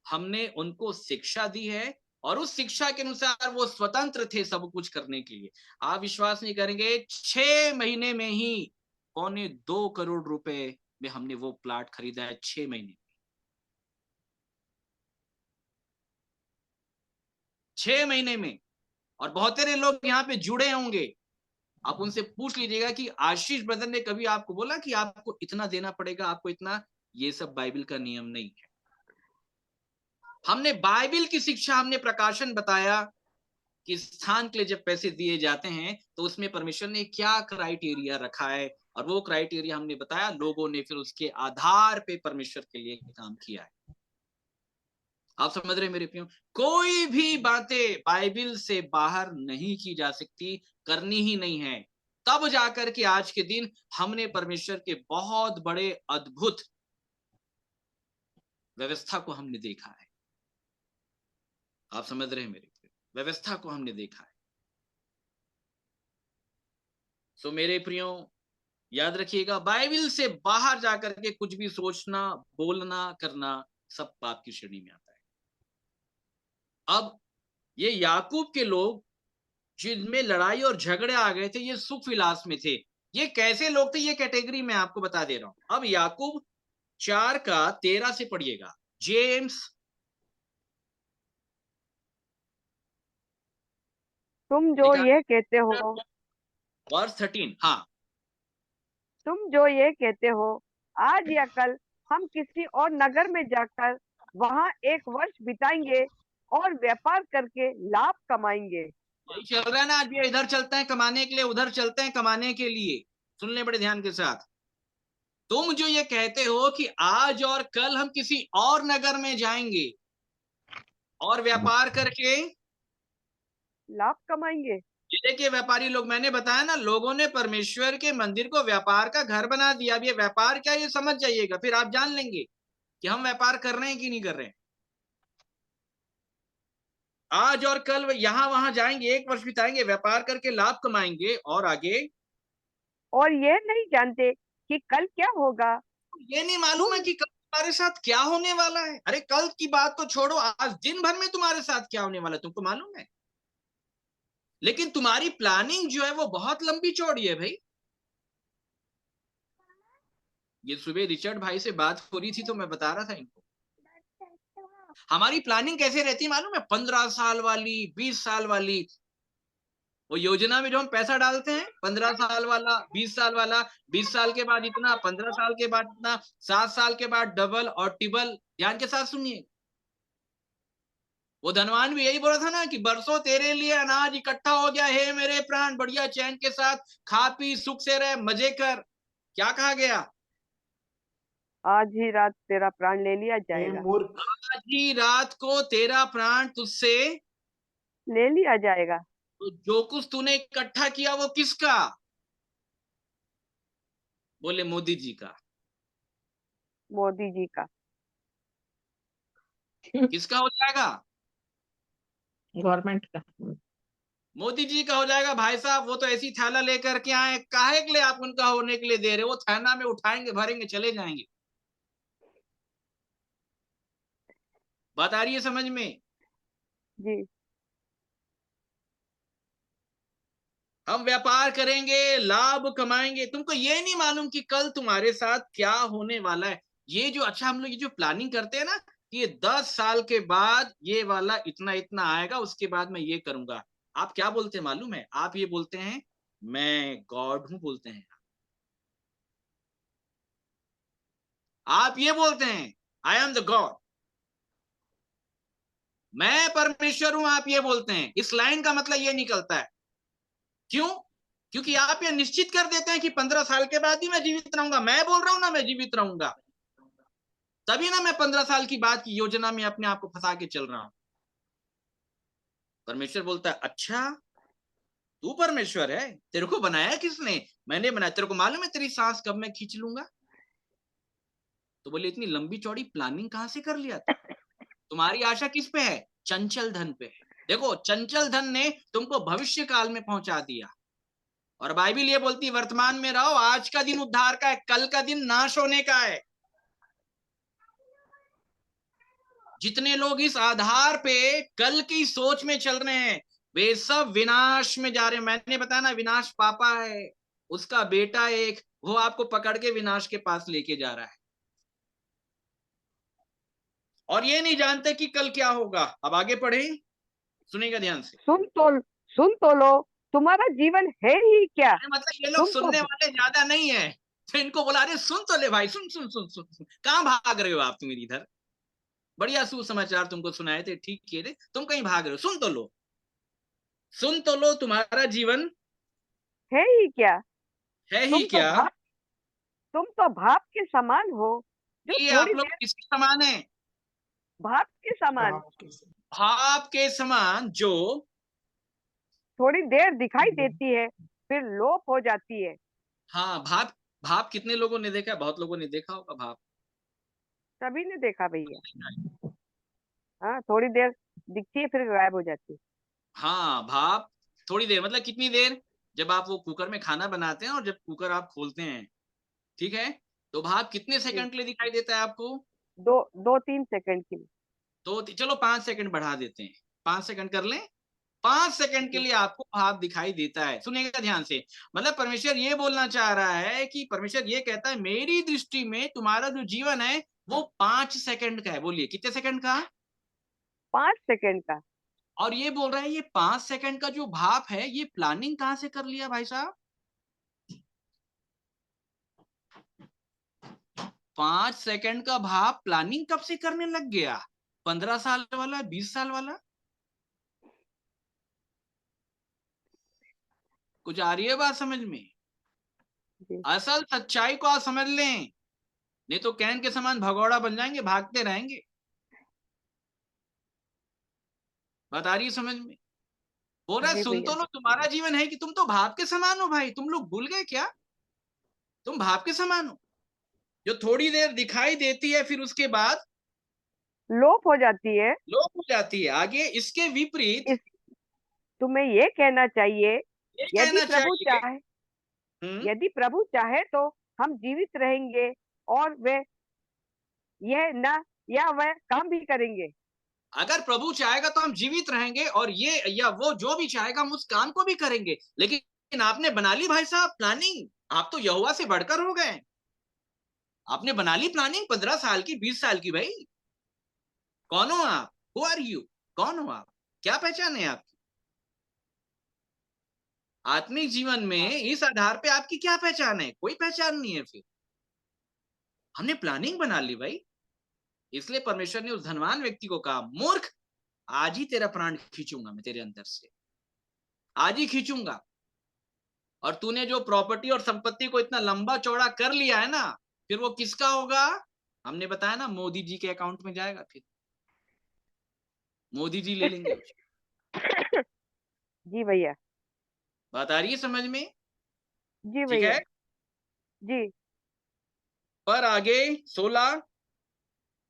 हमने उनको शिक्षा दी है, और उस शिक्षा के अनुसार वो स्वतंत्र थे सब कुछ करने के लिए। आप विश्वास नहीं करेंगे, 6 महीने में ही 2.25 करोड़ रुपए में हमने वो प्लाट खरीदा है, 6 महीने, 6 महीने में। और बहुत सारे लोग यहाँ पे जुड़े होंगे, आप उनसे पूछ लीजिएगा कि आशीष ब्रदर ने कभी आपको बोला कि आपको इतना देना पड़ेगा, आपको इतना, ये सब बाइबल का नियम नहीं है। हमने बाइबल की शिक्षा, हमने प्रकाशन बताया कि स्थान के लिए जब पैसे दिए जाते हैं तो उसमें परमेश्वर ने क्या क्राइटेरिया रखा है, और वो क्राइटेरिया हमने बताया, लोगों ने फिर उसके आधार पे परमेश्वर के लिए काम किया है। आप समझ रहे मेरे प्रियो, कोई भी बातें बाइबल से बाहर नहीं की जा सकती, करनी ही नहीं है। तब जाकर के आज के दिन हमने परमेश्वर के बहुत बड़े अद्भुत व्यवस्था को हमने देखा है। आप समझ रहे हैं मेरे प्रियो, व्यवस्था को हमने देखा है। सो मेरे प्रियो याद रखिएगा, बाइबल से बाहर जाकर के कुछ भी सोचना, बोलना, करना सब पाप की श्रेणी में आता है। अब ये याकूब के लोग जिनमें लड़ाई और झगड़े आ गए थे, ये सुख विलास में थे, ये कैसे लोग थे, ये कैटेगरी मैं आपको बता दे रहा हूं। अब याकूब 4:13 से पढ़िएगा। जेम्स, तुम जो ये कहते हो, वर्स 13, हाँ, तुम जो ये कहते हो आज या कल हम किसी और नगर में जाकर वहां 1 वर्ष बिताएंगे और व्यापार करके लाभ कमाएंगे। यही चल रहा है ना आज भी, इधर चलते हैं कमाने के लिए, उधर चलते हैं कमाने के लिए। सुन ले बड़े ध्यान के साथ, तुम जो ये कहते हो कि आज और कल हम किसी और नगर में जाएंगे और व्यापार करके लाभ कमाएंगे। देखिए व्यापारी लोग, मैंने बताया ना, लोगों ने परमेश्वर के मंदिर को व्यापार का घर बना दिया। अब ये व्यापार क्या, ये समझ जाइएगा, फिर आप जान लेंगे। कि हम व्यापार कर रहे हैं कि नहीं कर रहे हैं। आज और कल यहां वहां जाएंगे, 1 वर्ष बिताएंगे, व्यापार करके लाभ कमाएंगे और आगे और ये नहीं जानते कि कल क्या होगा। ये नहीं मालूम है कि कल तुम्हारे साथ क्या होने वाला है। अरे कल की बात तो छोड़ो, आज दिन भर में तुम्हारे साथ क्या होने वाला है तुमको मालूम है। लेकिन तुम्हारी प्लानिंग जो है वो बहुत लंबी चौड़ी है भाई। ये सुबह रिचर्ड भाई से बात हो रही थी तो मैं बता रहा था इनको, हमारी प्लानिंग कैसे रहती है मालूम है, 15 साल वाली, 20 साल वाली। वो योजना में जो हम पैसा डालते हैं, 15 साल वाला, 20 साल वाला, 20 साल के बाद इतना, 15 साल के बाद इतना, 7 साल के बाद डबल और टिबल। ध्यान के साथ सुनिए, वो धनवान भी यही बोला था ना कि बरसों तेरे लिए अनाज इकट्ठा हो गया, हे मेरे प्राण बढ़िया चैन के साथ खा पी सुख से रह, मजे कर। क्या कहा गया? आज ही रात तेरा प्राण ले लिया जाएगा। मूर्ख। आज ही रात को तेरा प्राण तुझसे ले लिया जाएगा। तो जो कुछ तूने इकट्ठा किया वो किसका? बोले मोदी जी का। मोदी जी का। किसका हो जाएगा? गवर्नमेंट का। मोदी जी का हो जाएगा। भाई साहब वो तो ऐसी थैला लेकर के आए, काहे के लिए आप उनका होने के लिए दे रहे हो? वो थैला में उठाएंगे, भरेंगे, चले जाएंगे। बात आ रही है समझ में? जी। हम व्यापार करेंगे, लाभ कमाएंगे, तुमको ये नहीं मालूम कि कल तुम्हारे साथ क्या होने वाला है। ये जो अच्छा हम लोग ये जो प्लानिंग करते हैं ना, ये 10 साल के बाद ये वाला इतना इतना आएगा, उसके बाद मैं ये करूंगा। आप क्या बोलते हैं मालूम है? आप ये बोलते हैं मैं गॉड हूं, बोलते हैं। आप ये बोलते हैं आई एम द गॉड, मैं परमेश्वर हूं, आप ये बोलते हैं। इस लाइन का मतलब ये निकलता है। क्यों? क्योंकि आप ये निश्चित कर देते हैं कि 15 साल के बाद ही मैं जीवित रहूंगा। मैं बोल रहा हूं ना मैं जीवित रहूंगा, तभी ना मैं 15 साल की बात की योजना में अपने आप को फंसा के चल रहा हूं। परमेश्वर बोलता है अच्छा तू परमेश्वर है, तेरे को बनाया किसने? मैंने बनाया। तेरे को मालूम है तेरी सांस कब मैं खींच लूंगा? तो बोले इतनी लंबी चौड़ी प्लानिंग कहां से कर लिया था? तुम्हारी आशा किस पे है? चंचल धन पे है। देखो चंचल धन ने तुमको भविष्य काल में पहुंचा दिया, और बाइबिल ये बोलती है वर्तमान में रहो, आज का दिन उद्धार का है, कल का दिन नाश होने का है। जितने लोग इस आधार पे कल की सोच में चल रहे हैं वे सब विनाश में जा रहे हैं। मैंने बताया ना, विनाश पापा है, उसका बेटा एक, वो आपको पकड़ के विनाश के पास लेके जा रहा है, और ये नहीं जानते कि कल क्या होगा। अब आगे पढ़े, सुनेगा ध्यान से। सुन तो लो, तुम्हारा जीवन है ही क्या। मतलब ये लोग तुम तो सुनने वाले ज्यादा नहीं है, तो इनको बोला अरे सुन तो ले भाई, सुन सुन सुन सुन, सुन। कहाँ भाग रहे हो आप? तुम इधर बढ़िया सुसमाचार तुमको सुनाए थे, ठीक किए थे, तुम कहीं भाग रहे हो? सुन तो लो, सुन तो लो, तुम्हारा जीवन है ही क्या। है ही क्या। तुम तो भाप के समान हो जो ये थोड़ी आप लोग देर। किसके समान है? भाप के समान। भाप के समान जो थोड़ी देर दिखाई देती है फिर लोप हो जाती है। हाँ भाप। भाप कितने लोगों ने देखा है? बहुत लोगों ने देखा होगा भाप। सभी ने देखा भैया। हाँ, थोड़ी देर दिखती है फिर गायब हो जाती है। हाँ भाप थोड़ी देर मतलब कितनी देर? जब आप वो कुकर में खाना बनाते हैं और जब कुकर आप खोलते हैं, ठीक है, तो भाप कितने सेकंड के लिए दिखाई देता है आपको? 2-3 सेकंड के लिए। तो चलो 5 सेकंड बढ़ा देते हैं, 5 सेकंड कर लें। 5 सेकंड के लिए आपको भाप दिखाई देता है। सुनिएगा ध्यान से, मतलब परमेश्वर ये बोलना चाह रहा है कि परमेश्वर ये कहता है मेरी दृष्टि में तुम्हारा जो जीवन है वो 5 सेकंड का है। बोलिए कितने सेकंड का? 5 सेकंड का। और ये बोल रहा है ये 5 सेकंड का जो भाप है ये प्लानिंग कहां से कर लिया भाई साहब? 5 सेकंड का भाप प्लानिंग कब से करने लग गया? 15 साल वाला, 20 साल वाला? कुछ आ रही है बात समझ में? असल सच्चाई को आप समझ लें, नहीं तो कैन के समान भगौड़ा बन जाएंगे, भागते रहेंगे। बता रही है समझ में? बोल रहा है सुन तो लो, तुम्हारा जीवन है कि तुम तो भाप के समान हो भाई। तुम लोग भूल गए क्या? तुम भाप के समान हो। जो थोड़ी देर दिखाई देती है फिर उसके बाद लोप हो जाती है। लोप हो जाती है। आगे इसके विपरीत इस तुम्हें ये कहना चाहिए, ये यदि कहना प्रभु चाहिए। चाहे हम्म, यदि प्रभु चाहे तो हम जीवित रहेंगे और वे यह न या वह काम भी करेंगे। अगर प्रभु चाहेगा तो हम जीवित रहेंगे और ये या वो जो भी चाहेगा हम उस काम को भी करेंगे। लेकिन आपने बना ली भाई साहब प्लानिंग, आप तो यहोवा से बढ़कर हो गए। आपने बना ली प्लानिंग 15 साल की, 20 साल की। भाई कौन हो आप? Who are you? कौन हो आप? क्या पहचान है आपकी? आत्मिक जीवन में इस आधार पे आपकी क्या पहचान है? कोई पहचान नहीं है। फिर हमने प्लानिंग बना ली भाई। इसलिए परमेश्वर ने उस धनवान व्यक्ति को कहा, मूर्ख, आज ही तेरा प्राण खींचूंगा मैं तेरे अंदर से, आज ही खींचूंगा। और तूने जो प्रॉपर्टी और संपत्ति को इतना लंबा चौड़ा कर लिया है ना, फिर वो किसका होगा? हमने बताया ना, मोदी जी के अकाउंट में जाएगा। फिर मोदी जी ले लेंगे उसको। जी भैया। बात आ रही है समझ में? जी ठीक भैया। है। जी। पर आगे 16,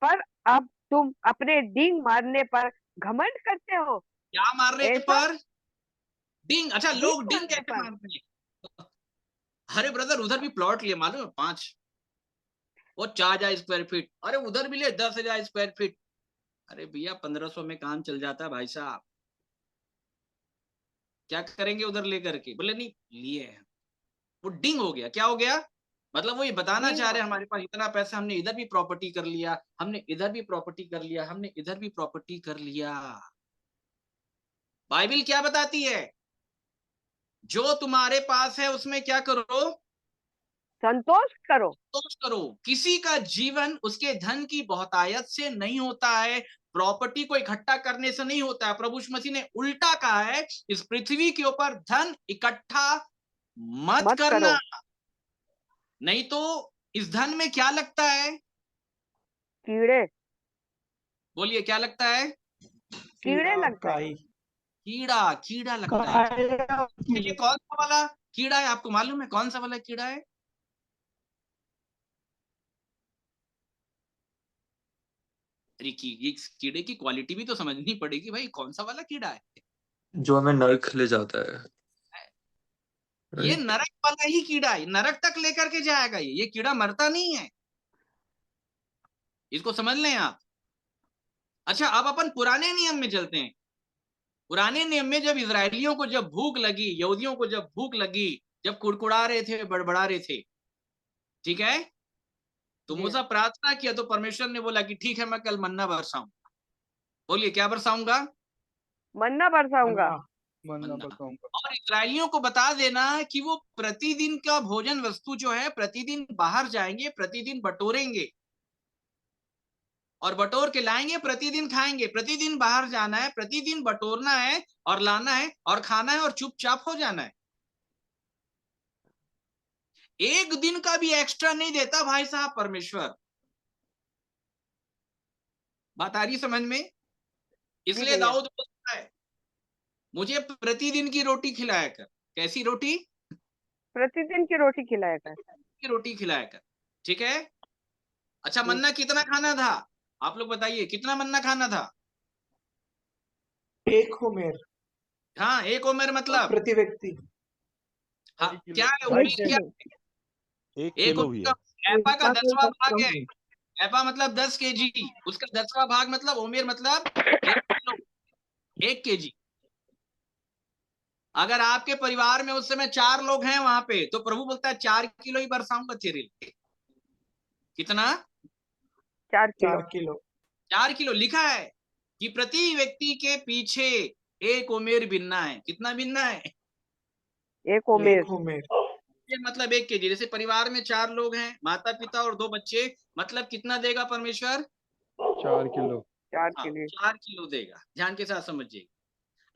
पर अब तुम अपने डींग मारने पर घमंड करते हो। क्या मारने ऐसा पर? डिंग। अच्छा, डींग लोग डिंग मारने कैसे पर। मारते हैं? अरे ब्रदर, उधर भी प्लॉट लिए मालूम है 5, वो 4,000 स्क्वायर फीट। अरे उधर भी ले 10,000 स्क्वायर फीट। अरे भैया 1500 में काम चल जाता है भाई साहब। क्या करेंगे उधर लेकर के? बोले नहीं लिए हैं। वो डिंग हो गया। क्या हो गया? मतलब वो ये बताना डींग चाह रहे हैं हमारे पास इतना पैसा, हमने इधर भी प्रॉपर्टी कर लिया, हमने इधर भी प्रॉपर्टी कर लिया, हमने इधर भी प्रॉपर्टी कर लिया। बाइबल क्या बताती है? जो तुम्हारे पास है उसमें क्या करो? संतोष करो। संतोष करो। किसी का जीवन उसके धन की बहुतायत से नहीं होता है, प्रॉपर्टी को इकट्ठा करने से नहीं होता है। प्रभु यीशु मसीह ने उल्टा कहा है, इस पृथ्वी के ऊपर धन इकट्ठा मत मत करना, करो। नहीं तो इस धन में क्या लगता है? कीड़े। बोलिए क्या लगता है? कीड़े लगता है। कीड़ा। कीड़ा लगता है। ये कौन सा वाला कीड़ा है आपको मालूम है? कौन सा वाला कीड़ा है? अरे इस कीड़े की क्वालिटी भी तो समझनी पड़ेगी भाई, कौन सा वाला कीड़ा है? जो हमें नर्क ले जाता है। ये राइट। नरक वाला ही कीड़ा है, नरक तक लेकर के जाएगा। ये कीड़ा मरता नहीं है, इसको समझ लें आप। अच्छा, अब अपन पुराने नियम में चलते हैं। पुराने नियम में जब इजरायलियों को जब भूख लगी, यहूदियों को जब भूख लगी, जब कुड़कुड़ा रहे थे, बड़बड़ा रहे थे, ठीक है, तो जी। मूसा प्रार्थना किया तो परमेश्वर ने बोला कि ठीक है, मैं कल मन्ना बरसाऊंगा। बोलिए क्या बरसाऊंगा? मन्ना बरसाऊंगा। मन्ना मन्ना। बताऊंगा। और इस्राएलियों को बता देना कि वो प्रतिदिन का भोजन वस्तु जो है प्रतिदिन बाहर जाएंगे, प्रतिदिन बटोरेंगे और बटोर के लाएंगे, प्रतिदिन खाएंगे। प्रतिदिन बाहर जाना है, प्रतिदिन बटोरना है और लाना है और खाना है और चुपचाप हो जाना है। एक दिन का भी एक्स्ट्रा नहीं देता भाई साहब परमेश्वर। बात आ रही समझ में? जी इसलिए भैया। दाऊद बोलता है, मुझे प्रतिदिन की रोटी खिलाया कर। कैसी रोटी? प्रतिदिन की रोटी खिलाया कर। की रोटी खिलाया कर। ठीक है। अच्छा, ठीक। मन्ना कितना खाना था? आप लोग बताइए कितना मन्ना खाना था? एक होमेर हाँ, एक ओमेर मतलब प्रति व्यक्ति। हाँ, क्या है एक उम्मीद? क्या? किलो। 1 ओमेर का एपा का 10वां भाग है। एपा मतलब 10 केजी, उसका 10वां भाग मतलब ओमेर मतलब 1 किलो, 1 केजी। अगर आपके परिवार में उस समय 4 लोग हैं वहां पे, तो प्रभु बोलता है 4 किलो ही बरसाऊंगा तेरे लिए। कितना? 4 किलो। 4 किलो। 4 किलो लिखा है कि प्रति व्यक्ति के पीछे 1 ओमेर बिनना है। कितना बिनना है? एक ओमेर। 1 होमेर। ये मतलब 1 केजी। जैसे परिवार में 4 लोग हैं, माता पिता और 2 बच्चे, मतलब कितना देगा परमेश्वर? 4 किलो। 4 हाँ, किलो। 4 किलो देगा। ध्यान के साथ समझिएगा।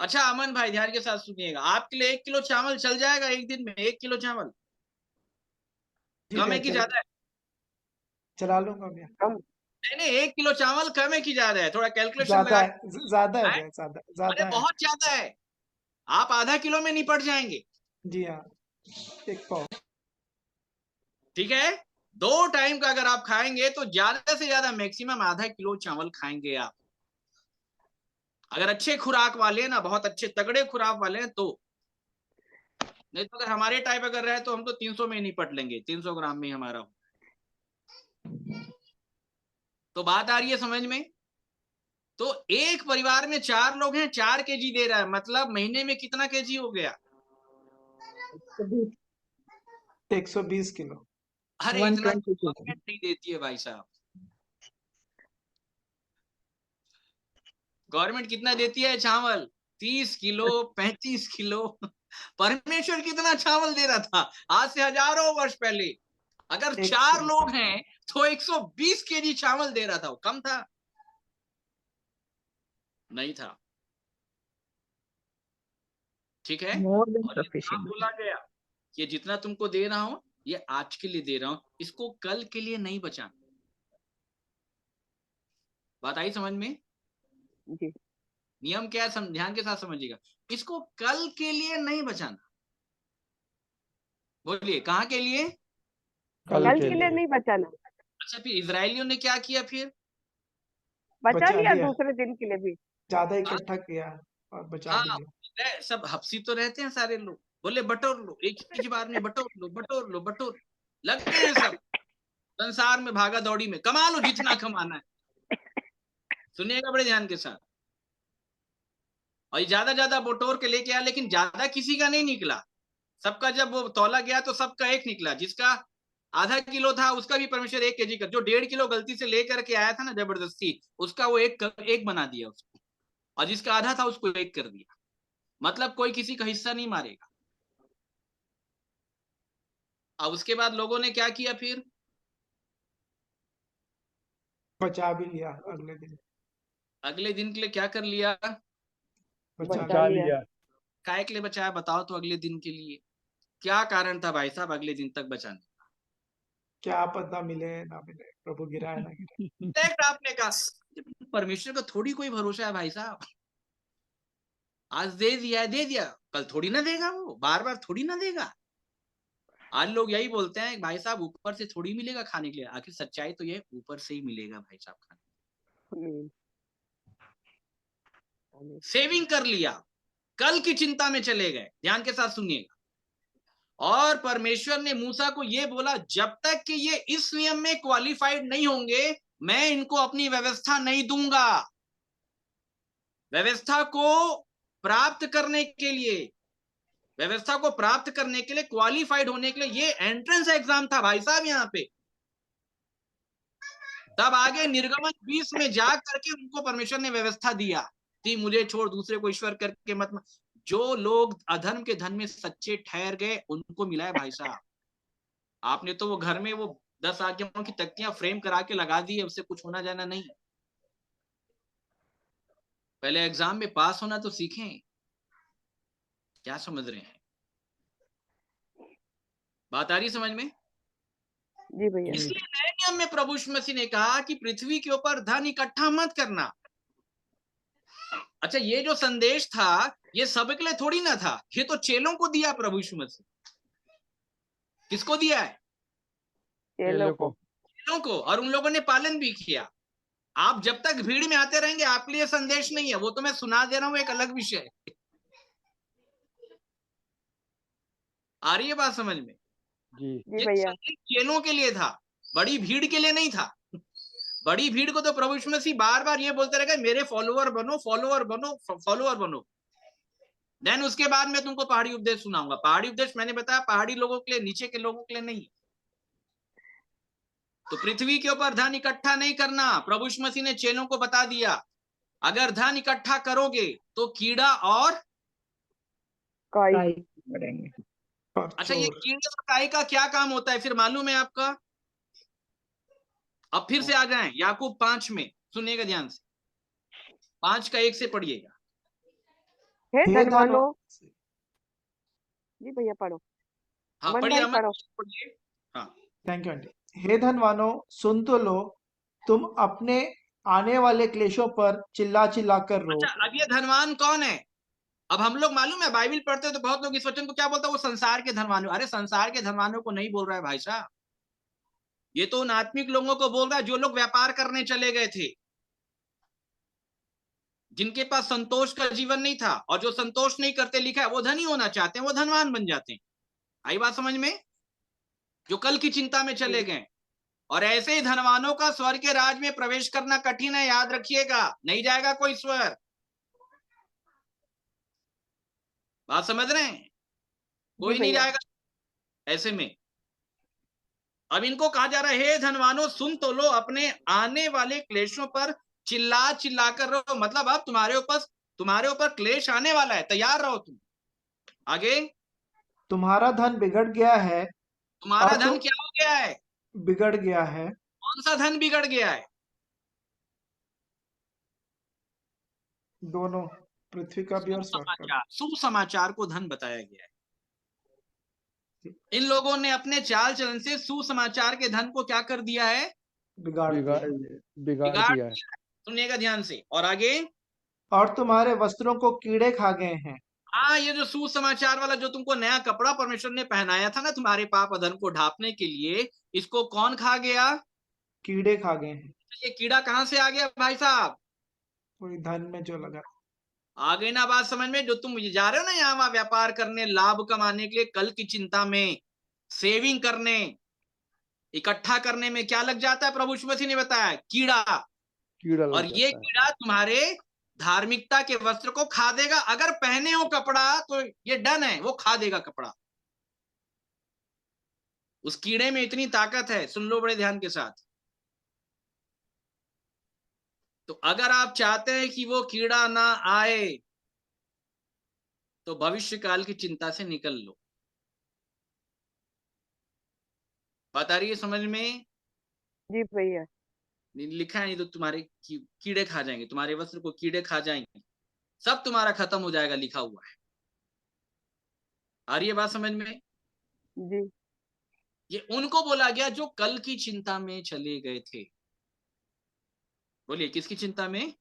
अच्छा अमन भाई, ध्यान के साथ सुनिएगा। आपके लिए 1 किलो चावल चल जाएगा एक दिन में? 1 किलो चावल जी कम है भैया कि ज्यादा है? चला लूंगा भैया। कम। नहीं नहीं, 1 किलो चावल कम है कि ज्यादा है? थोड़ा कैलकुलेशन ज्यादा लगा। है, ज्यादा है है? भैया, ज्यादा अरे ज्यादा है। बहुत ज्यादा है। आप आधा किलो में निपट जाएंगे। जी हाँ, 1 पाव। ठीक है। 2 टाइम का अगर आप खाएंगे तो ज्यादा से ज्यादा मैक्सिमम आधा किलो चावल खाएंगे आप। अगर अच्छे खुराक वाले हैं ना, बहुत अच्छे तगड़े खुराक वाले हैं तो। नहीं तो अगर हमारे टाइप अगर रहे तो हम तो 300 में ही निपट लेंगे, 300 ग्राम में ही हमारा। तो बात आ रही है समझ में? तो एक परिवार में 4 लोग हैं, 4 केजी दे रहा है, मतलब महीने में कितना केजी हो गया? 120 किलो। अरे इतना 120 गवर्नमेंट नहीं देती है भाई साहब। गवर्नमेंट कितना देती है चावल? 30 किलो, 35 किलो। परमेश्वर कितना चावल दे रहा था आज से हजारों वर्ष पहले? अगर 4 लोग हैं तो 120 केजी चावल दे रहा था। वो कम था? नहीं था। ठीक है। more than और ये sufficient. बोला गया कि जितना तुमको दे रहा हूं ये आज के लिए दे रहा हूं, इसको कल के लिए नहीं बचाना। बात आई समझ में? जी नियम क्या है, ध्यान के साथ समझिएगा। इसको कल के लिए नहीं बचाना। बोलिए कहाँ के लिए? कल कल के के लिए लिए। नहीं बचाना, अच्छा, फिर इजरायलियों ने क्या किया फिर? बचा बचा लिया लिया, दूसरे दिन के लिए भी। ज्यादा हाँ, इकट्ठा किया और बचा भी हाँ, लिया। सब हपसी तो रहते हैं सारे लोग। बोले बटोर लो, एक ही बार में बटोर लो, बटोर लो, बटोर। लग गए हैं सब संसार में भागा दौड़ी में, कमा लो जितना कमाना है। सुनिएगा बड़े ध्यान के साथ। और ये ज्यादा बटोर के लेके आया, लेकिन ज्यादा किसी का नहीं निकला। सबका जब वो तौला गया तो सबका एक निकला। जिसका आधा किलो था उसका भी परमेश्वर 1 केजी कर, जो 1.5 किलो गलती से लेकर के आया था ना जबरदस्ती, उसका वो एक बना दिया उसको। और जिसका आधा था उसको 1 कर दिया। मतलब कोई किसी का हिस्सा नहीं मारेगा। अब उसके बाद लोगों ने क्या किया फिर? बचा भी लिया अगले दिन, अगले दिन के लिए क्या कर लिया? बचा बचा लिया। लिया। लिया। काय के लिए बचाया बताओ तो? अगले दिन के लिए क्या कारण था भाई साहब अगले दिन तक बचाने? क्या पता मिले ना मिले, प्रभु गिराए ना गिराए। डायरेक्ट आपने कहा परमेश्वर का थोड़ी कोई भरोसा है भाई साहब। आज दे दिया, कल थोड़ी ना देगा, वो बार बार थोड़ी ना देगा। आज लोग यही बोलते हैं भाई साहब ऊपर से थोड़ी मिलेगा खाने के लिए। आखिर सच्चाई तो ये ऊपर से ही मिलेगा भाई साहब खाने। सेविंग कर लिया, कल की चिंता में चले गए। ध्यान के साथ सुनिएगा। और परमेश्वर ने मूसा को ये बोला, जब तक कि ये इस नियम में क्वालिफाइड नहीं होंगे मैं इनको अपनी व्यवस्था नहीं दूंगा। व्यवस्था को प्राप्त करने के लिए, व्यवस्था को प्राप्त करने के लिए, क्वालिफाइड होने के लिए, ये एंट्रेंस एग्जाम था भाई साहब यहाँ पे। तब आगे निर्गमन 20 में जा करके उनको परमेश्वर ने व्यवस्था दिया कि मुझे छोड़ दूसरे को ईश्वर करके मत। जो लोग अधर्म के धन में सच्चे ठहर गए उनको मिला है भाई साहब। आपने तो वो घर में वो 10 आज्ञाओं की तख्तियां फ्रेम करा के लगा दी है, उससे कुछ होना जाना नहीं। पहले एग्जाम में पास होना तो सीखें। क्या समझ रहे हैं? बात आ रही समझ में? जी भैया। इसलिए नए नियम में प्रभु यीशु मसीह ने कहा कि पृथ्वी के ऊपर धन इकट्ठा मत करना। अच्छा, ये जो संदेश था ये सबके लिए थोड़ी ना था, ये तो चेलों को दिया प्रभु यीशु मसीह। किसको दिया है? चेलों को। चेलों को। और उन लोगों ने पालन भी किया। आप जब तक भीड़ में आते रहेंगे आपके लिए संदेश नहीं है, वो तो मैं सुना दे रहा हूं, एक अलग विषय। आ रही है बात समझ में? जी जी भैया। चेलों के लिए था, बड़ी भीड़ के लिए नहीं था। बड़ी भीड़ को तो प्रभु यीशु मसीह बार बार ये बोलते रहेगा मेरे फॉलोअर बनो, फॉलोअर बनो, फॉलोअर बनो। देन उसके बाद मैं तुमको पहाड़ी उपदेश सुनाऊंगा। पहाड़ी उपदेश मैंने बताया पहाड़ी लोगों के लिए, नीचे के लोगों के लिए नहीं। तो पृथ्वी के ऊपर धन इकट्ठा नहीं करना, प्रभु यीशु मसीह ने चेलों को बता दिया। अगर धन इकट्ठा करोगे तो कीड़ा और काई पड़ेंगे। अच्छा, ये कीड़े और काई का क्या काम होता है फिर मालूम है आपका? अब फिर से आ जाएं याकूब 5 में, सुनिएगा ध्यान से। 5 का 1 से पढ़िएगा। हे धनवानों। जी भैया पढ़ो। हाँ अमन पढ़िए, भाई अमन पढ़ो। पढ़िए। हाँ थैंक यू आंटी। हे धनवानों सुन तो लो, तुम अपने आने वाले क्लेशों पर चिल्ला चिल्ला कर रो। अच्छा, अब ये धनवान कौन है? अब हम लोग मालूम है बाइबल पढ़ते हैं तो बहुत लोग इस वचन को क्या बोलते हैं, वो संसार के धनवानों। अरे संसार के धनवानों को नहीं बोल रहा है भाई साहब। ये तो उन आत्मिक लोगों को बोल रहा है जो लोग व्यापार करने चले गए थे, जिनके पास संतोष का जीवन नहीं था, और जो संतोष नहीं करते, लिखा है वो धनी होना चाहते हैं, वो धनवान बन जाते हैं। आई बात समझ में? जो कल की चिंता में चले गए। और ऐसे ही धनवानों का स्वर्ग के राज में प्रवेश करना कठिन है, याद रखिएगा, नहीं जाएगा कोई स्वर्ग। बात समझ रहे हैं? कोई नहीं जाएगा ऐसे में। अब इनको कहा जा रहा है, हे धनवानों सुन तो लो, अपने आने वाले क्लेशों पर चिल्ला चिल्ला कर रहो। मतलब अब तुम्हारे ऊपर क्लेश आने वाला है, तैयार रहो तुम। आगे, तुम्हारा धन बिगड़ गया है। तुम्हारा और धन क्या हो गया है? बिगड़ गया है। कौन सा धन बिगड़ गया है? दोनों, पृथ्वी का भी और स्वर्ग का भी। सुसमाचार को धन बताया गया है। इन लोगों ने अपने चाल चलन से सुसमाचार के धन को क्या कर दिया है? बिगाड़ दिया है। सुनिएगा ध्यान से। और आगे, और तुम्हारे वस्त्रों को कीड़े खा गए हैं। हाँ, ये जो सुसमाचार वाला जो तुमको नया कपड़ा परमेश्वर ने पहनाया था ना तुम्हारे पाप अधर्म को ढांपने के लिए, इसको कौन खा गया? कीड़े खा गए हैं। ये कीड़ा कहां से आ गया भाई साहब? कोई धन में जो लगा। आ गई ना बात समझ में? जो तुम जा रहे हो ना यहाँ वहां व्यापार करने, लाभ कमाने के लिए, कल की चिंता में, सेविंग करने, इकट्ठा करने में क्या लग जाता है? प्रभु यीशु मसीह ने बताया, कीड़ा। और ये कीड़ा तुम्हारे धार्मिकता के वस्त्र को खा देगा। अगर पहने हो कपड़ा तो ये डन है, वो खा देगा कपड़ा। उस कीड़े में इतनी ताकत है, सुन लो बड़े ध्यान के साथ। तो अगर आप चाहते हैं कि वो कीड़ा ना आए, तो भविष्य काल की चिंता से निकल लो। बात आ रही है समझ में? जी भैया। लिखा है नहीं तो तुम्हारे कीड़े खा जाएंगे, तुम्हारे वस्त्र को कीड़े खा जाएंगे, सब तुम्हारा खत्म हो जाएगा, लिखा हुआ है। आ रही है बात समझ में? जी। ये उनको बोला गया जो कल की चिंता में चले गए थे। बोलिए, किसकी चिंता में?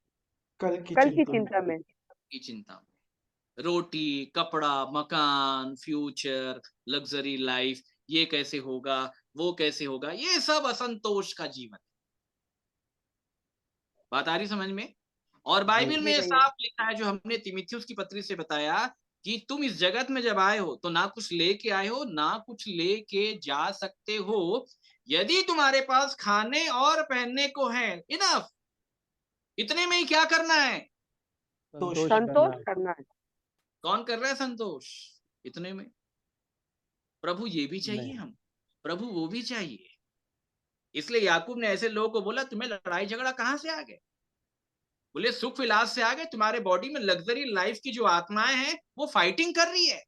कल की चिंता में। की चिंता में। रोटी, कपड़ा, मकान, फ्यूचर, लग्जरी लाइफ, ये कैसे होगा, वो कैसे होगा, ये सब असंतोष का जीवन। बात आ रही समझ में? और बाइबल में साफ लिखा है, जो हमने तीमुथियुस की पत्री से बताया, कि तुम इस जगत में जब आए हो तो ना कुछ लेके आए हो, ना कुछ लेके जा सकते हो। यदि तुम्हारे पास खाने और पहनने को है, इनफ, इतने में ही क्या करना है? संतोष करना है। कौन कर रहा है संतोष इतने में? प्रभु ये भी चाहिए हम, प्रभु वो भी चाहिए। इसलिए याकूब ने ऐसे लोगों को बोला, तुम्हें लड़ाई झगड़ा कहां से आ गए? बोले सुख विलास से आ गए। तुम्हारे बॉडी में लग्जरी लाइफ की जो आत्माएं हैं वो फाइटिंग कर रही है।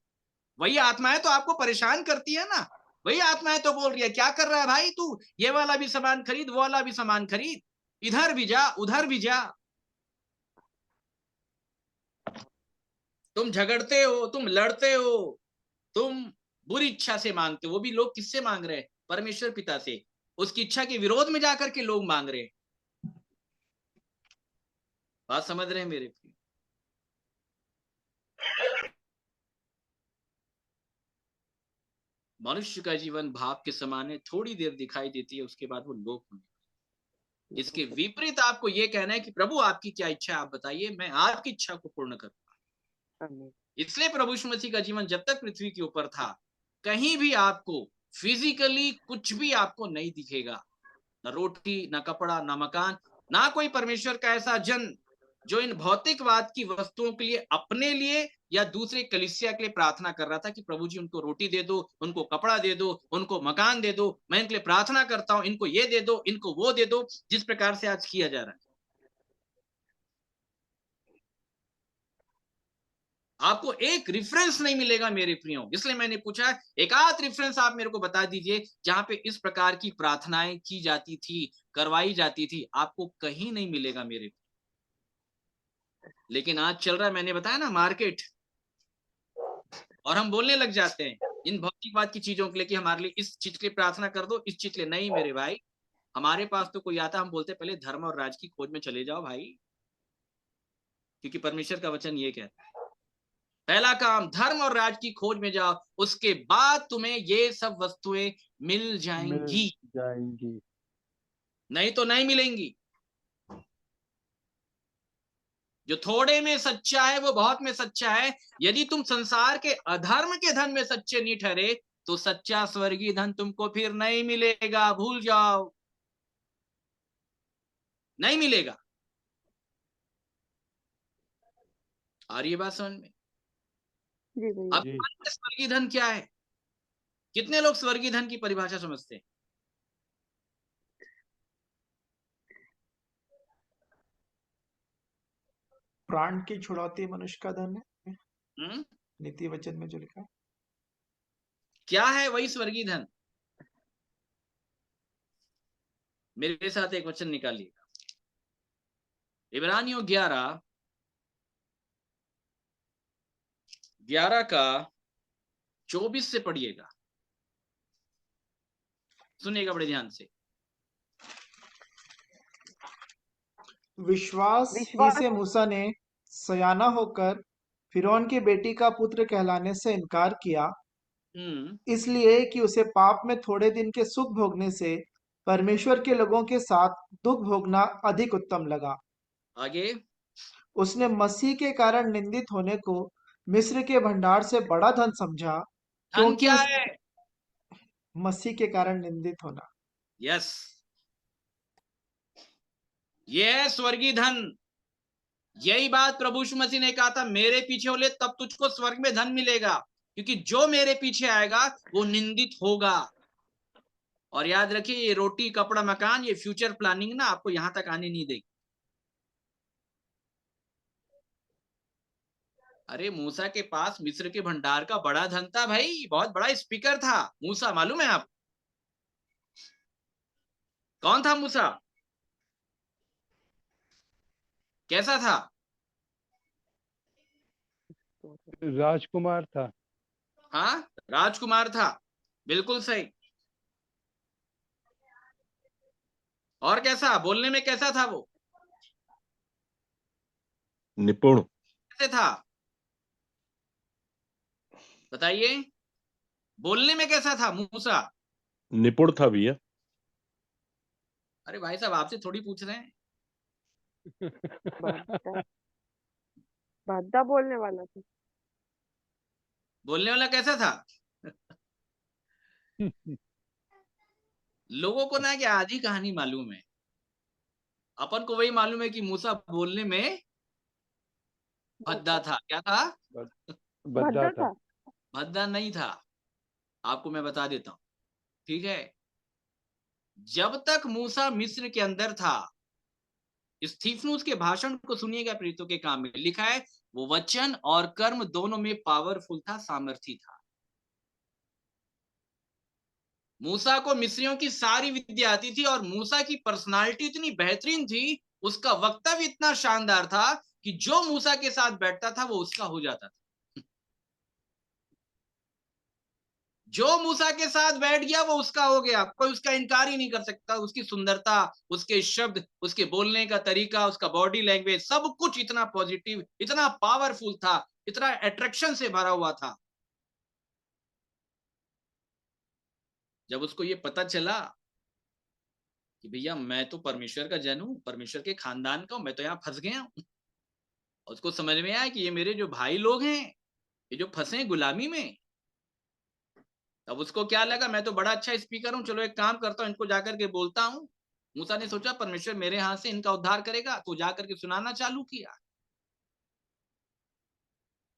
वही आत्माएं तो आपको परेशान करती है ना। वही आत्माएं तो बोल रही है, क्या कर रहा है भाई तू, ये वाला भी सामान खरीद, वो वाला भी सामान खरीद, इधर भी जा, उधर भी जा। तुम झगड़ते हो, तुम लड़ते हो, तुम बुरी इच्छा से मांगते हो। वो भी लोग किससे मांग रहे हैं? परमेश्वर पिता से। उसकी इच्छा के विरोध में जाकर के लोग मांग रहे हैं। बात समझ रहे हैं मेरे प्रिय? मनुष्य का जीवन भाप के समान है, थोड़ी देर दिखाई देती है, उसके बाद वो लोप होने। इसके विपरीत आपको ये कहना है कि प्रभु आपकी क्या इच्छा है, आप बताइए, मैं आपकी इच्छा को पूर्ण करूंगा। इसलिए प्रभु यीशु मसीह का जीवन जब तक पृथ्वी के ऊपर था, कहीं भी आपको फिजिकली कुछ भी आपको नहीं दिखेगा, ना रोटी, ना कपड़ा, ना मकान, ना कोई परमेश्वर का ऐसा जन जो इन भौतिकवाद की वस्तुओं के लिए, अपने लिए या दूसरे कलीसिया के लिए प्रार्थना कर रहा था कि प्रभु जी उनको रोटी दे दो, उनको कपड़ा दे दो, उनको मकान दे दो, मैं इनके लिए प्रार्थना करता हूं, इनको ये दे दो, इनको वो दे दो, जिस प्रकार से आज किया जा रहा है। आपको एक रेफरेंस नहीं मिलेगा मेरे प्रियो। इसलिए मैंने पूछा, एक आध रेफरेंस आप मेरे को बता दीजिए जहां पे इस प्रकार की प्रार्थनाएं की जाती थी, करवाई जाती थी। आपको कहीं नहीं मिलेगा मेरे। लेकिन आज चल रहा है, मैंने बताया ना, मार्केट, और हम बोलने लग जाते हैं इन भौतिकवाद की चीजों के लिए कि हमारे लिए इस चीज के लिए प्रार्थना कर दो, इस चीज के लिए नहीं। मेरे भाई, हमारे पास तो कोई आता, हम बोलते पहले धर्म और राज की खोज में चले जाओ भाई, क्योंकि परमेश्वर का वचन ये कहता है। पहला काम धर्म और राज की खोज में जाओ, उसके बाद तुम्हें ये सब वस्तुएं मिल मिल जाएंगी, जाएंगी। नहीं तो नहीं मिलेंगी। जो थोड़े में सच्चा है वो बहुत में सच्चा है। यदि तुम संसार के अधर्म के धन में सच्चे नहीं ठहरे तो सच्चा स्वर्गीय धन तुमको फिर नहीं मिलेगा, भूल जाओ, नहीं मिलेगा। आ रही है बात समझ में? जी भैया। अब स्वर्गीय धन क्या है? कितने लोग स्वर्गीय धन की परिभाषा समझते हैं? प्राण की छुड़ौती मनुष्य का धन है, नीति वचन में जो लिखा है। क्या है वही स्वर्गीय धन? मेरे साथ एक वचन निकालिएगा, इब्रानियों 11 का 24 से पढ़िएगा, सुनिएगा बड़े ध्यान से। विश्वास ही से मूसा ने सयाना होकर फिरौन की बेटी का पुत्र कहलाने से इनकार किया, इसलिए कि उसे पाप में थोड़े दिन के सुख भोगने से परमेश्वर के लोगों के साथ दुख भोगना अधिक उत्तम लगा। आगे, उसने मसीह के कारण निंदित होने को मिस्र के भंडार से बड़ा धन समझा, धन क्योंकि क्या है? मसीह के कारण निंदित होना। यस, ये है स्वर्गीय धन। यही बात प्रभु यीशु मसीह ने कहा था, मेरे पीछे हो ले तब तुझको स्वर्ग में धन मिलेगा, क्योंकि जो मेरे पीछे आएगा वो निंदित होगा। और याद रखिए, ये रोटी कपड़ा मकान, ये फ्यूचर प्लानिंग ना आपको यहां तक आने नहीं देगी। अरे मूसा के पास मिस्र के भंडार का बड़ा धन था भाई, बहुत बड़ा स्पीकर था मूसा, मालूम है आप? कौन था मूसा? कैसा था? राजकुमार था। हाँ, राजकुमार था, बिल्कुल सही। और कैसा, बोलने में कैसा था वो? निपुण। कैसे था बताइए? बोलने में कैसा था मूसा? निपुण था भैया। अरे भाई साहब, आपसे थोड़ी पूछ रहे हैं। भद्दा बोलने वाला था। बोलने वाला कैसा था? लोगों को ना कि आधी कहानी मालूम है, अपन को वही मालूम है कि मूसा बोलने में भद्दा था। क्या था? भद्दा था। भद्दा नहीं था, आपको मैं बता देता हूं, ठीक है? जब तक मूसा मिस्र के अंदर था, स्टीफनुस के भाषण को सुनिएगा, प्रेरितों के काम में लिखा है, वो वचन और कर्म दोनों में पावरफुल था, सामर्थी था। मूसा को मिस्रियों की सारी विद्या आती थी, और मूसा की पर्सनालिटी इतनी बेहतरीन थी, उसका वक्तव्य इतना शानदार था कि जो मूसा के साथ बैठता था वो उसका हो जाता था। जो मूसा के साथ बैठ गया वो उसका हो गया, कोई उसका इनकार ही नहीं कर सकता। उसकी सुंदरता, उसके शब्द, उसके बोलने का तरीका, उसका बॉडी लैंग्वेज, सब कुछ इतना पॉजिटिव, इतना पावरफुल था, इतना अट्रैक्शन से भरा हुआ था। जब उसको ये पता चला कि भैया मैं तो परमेश्वर का जन हूं, परमेश्वर के खानदान का हूं, मैं तो यहां फंस गया हूं, उसको समझ में आया कि ये मेरे जो भाई लोग हैं, ये जो फंसे हैं गुलामी में। अब उसको क्या लगा, मैं तो बड़ा अच्छा स्पीकर हूं, चलो एक काम करता हूं, इनको जाकर के बोलता हूं। मूसा ने सोचा परमेश्वर मेरे हाथ से इनका उद्धार करेगा, तो जाकर के सुनाना चालू किया।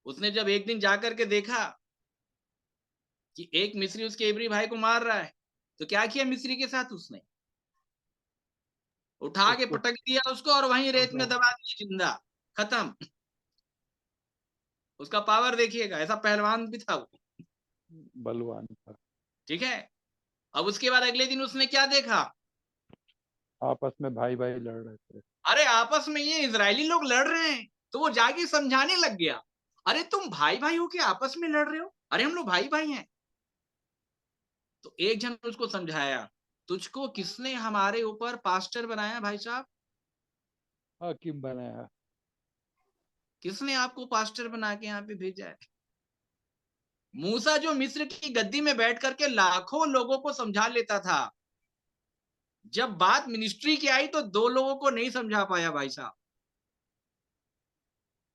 उसने जब एक दिन जाकर के देखा कि एक मिस्री उसके इब्री भाई को मार रहा है, तो क्या किया मिस्री के साथ? उसने उठा के पटक दिया उसको और वहीं रेत में दबा दिया जिंदा, खत्म। उसका पावर देखिएगा, ऐसा पहलवान भी था वो, बलवान था। ठीक है? अब उसके बाद अगले दिन उसने क्या देखा? आपस में भाई भाई लड़ रहे थे। अरे आपस में ये इजरायली लोग लड़ रहे हैं, तो वो जाके समझाने लग गया, अरे तुम भाई भाई हो के आपस में लड़ रहे हो? अरे हम लोग भाई भाई हैं। तो एक जन उसको समझाया, तुझको किसने हमारे ऊपर पास्टर बनाया भाई साहब? हाकिम बनाया। किसने आपको पास्टर बना के यहाँ पे भेजा है? मूसा जो मिस्र की गद्दी में बैठ करके लाखों लोगों को समझा लेता था, जब बात मिनिस्ट्री की आई तो 2 लोगों को नहीं समझा पाया भाई साहब।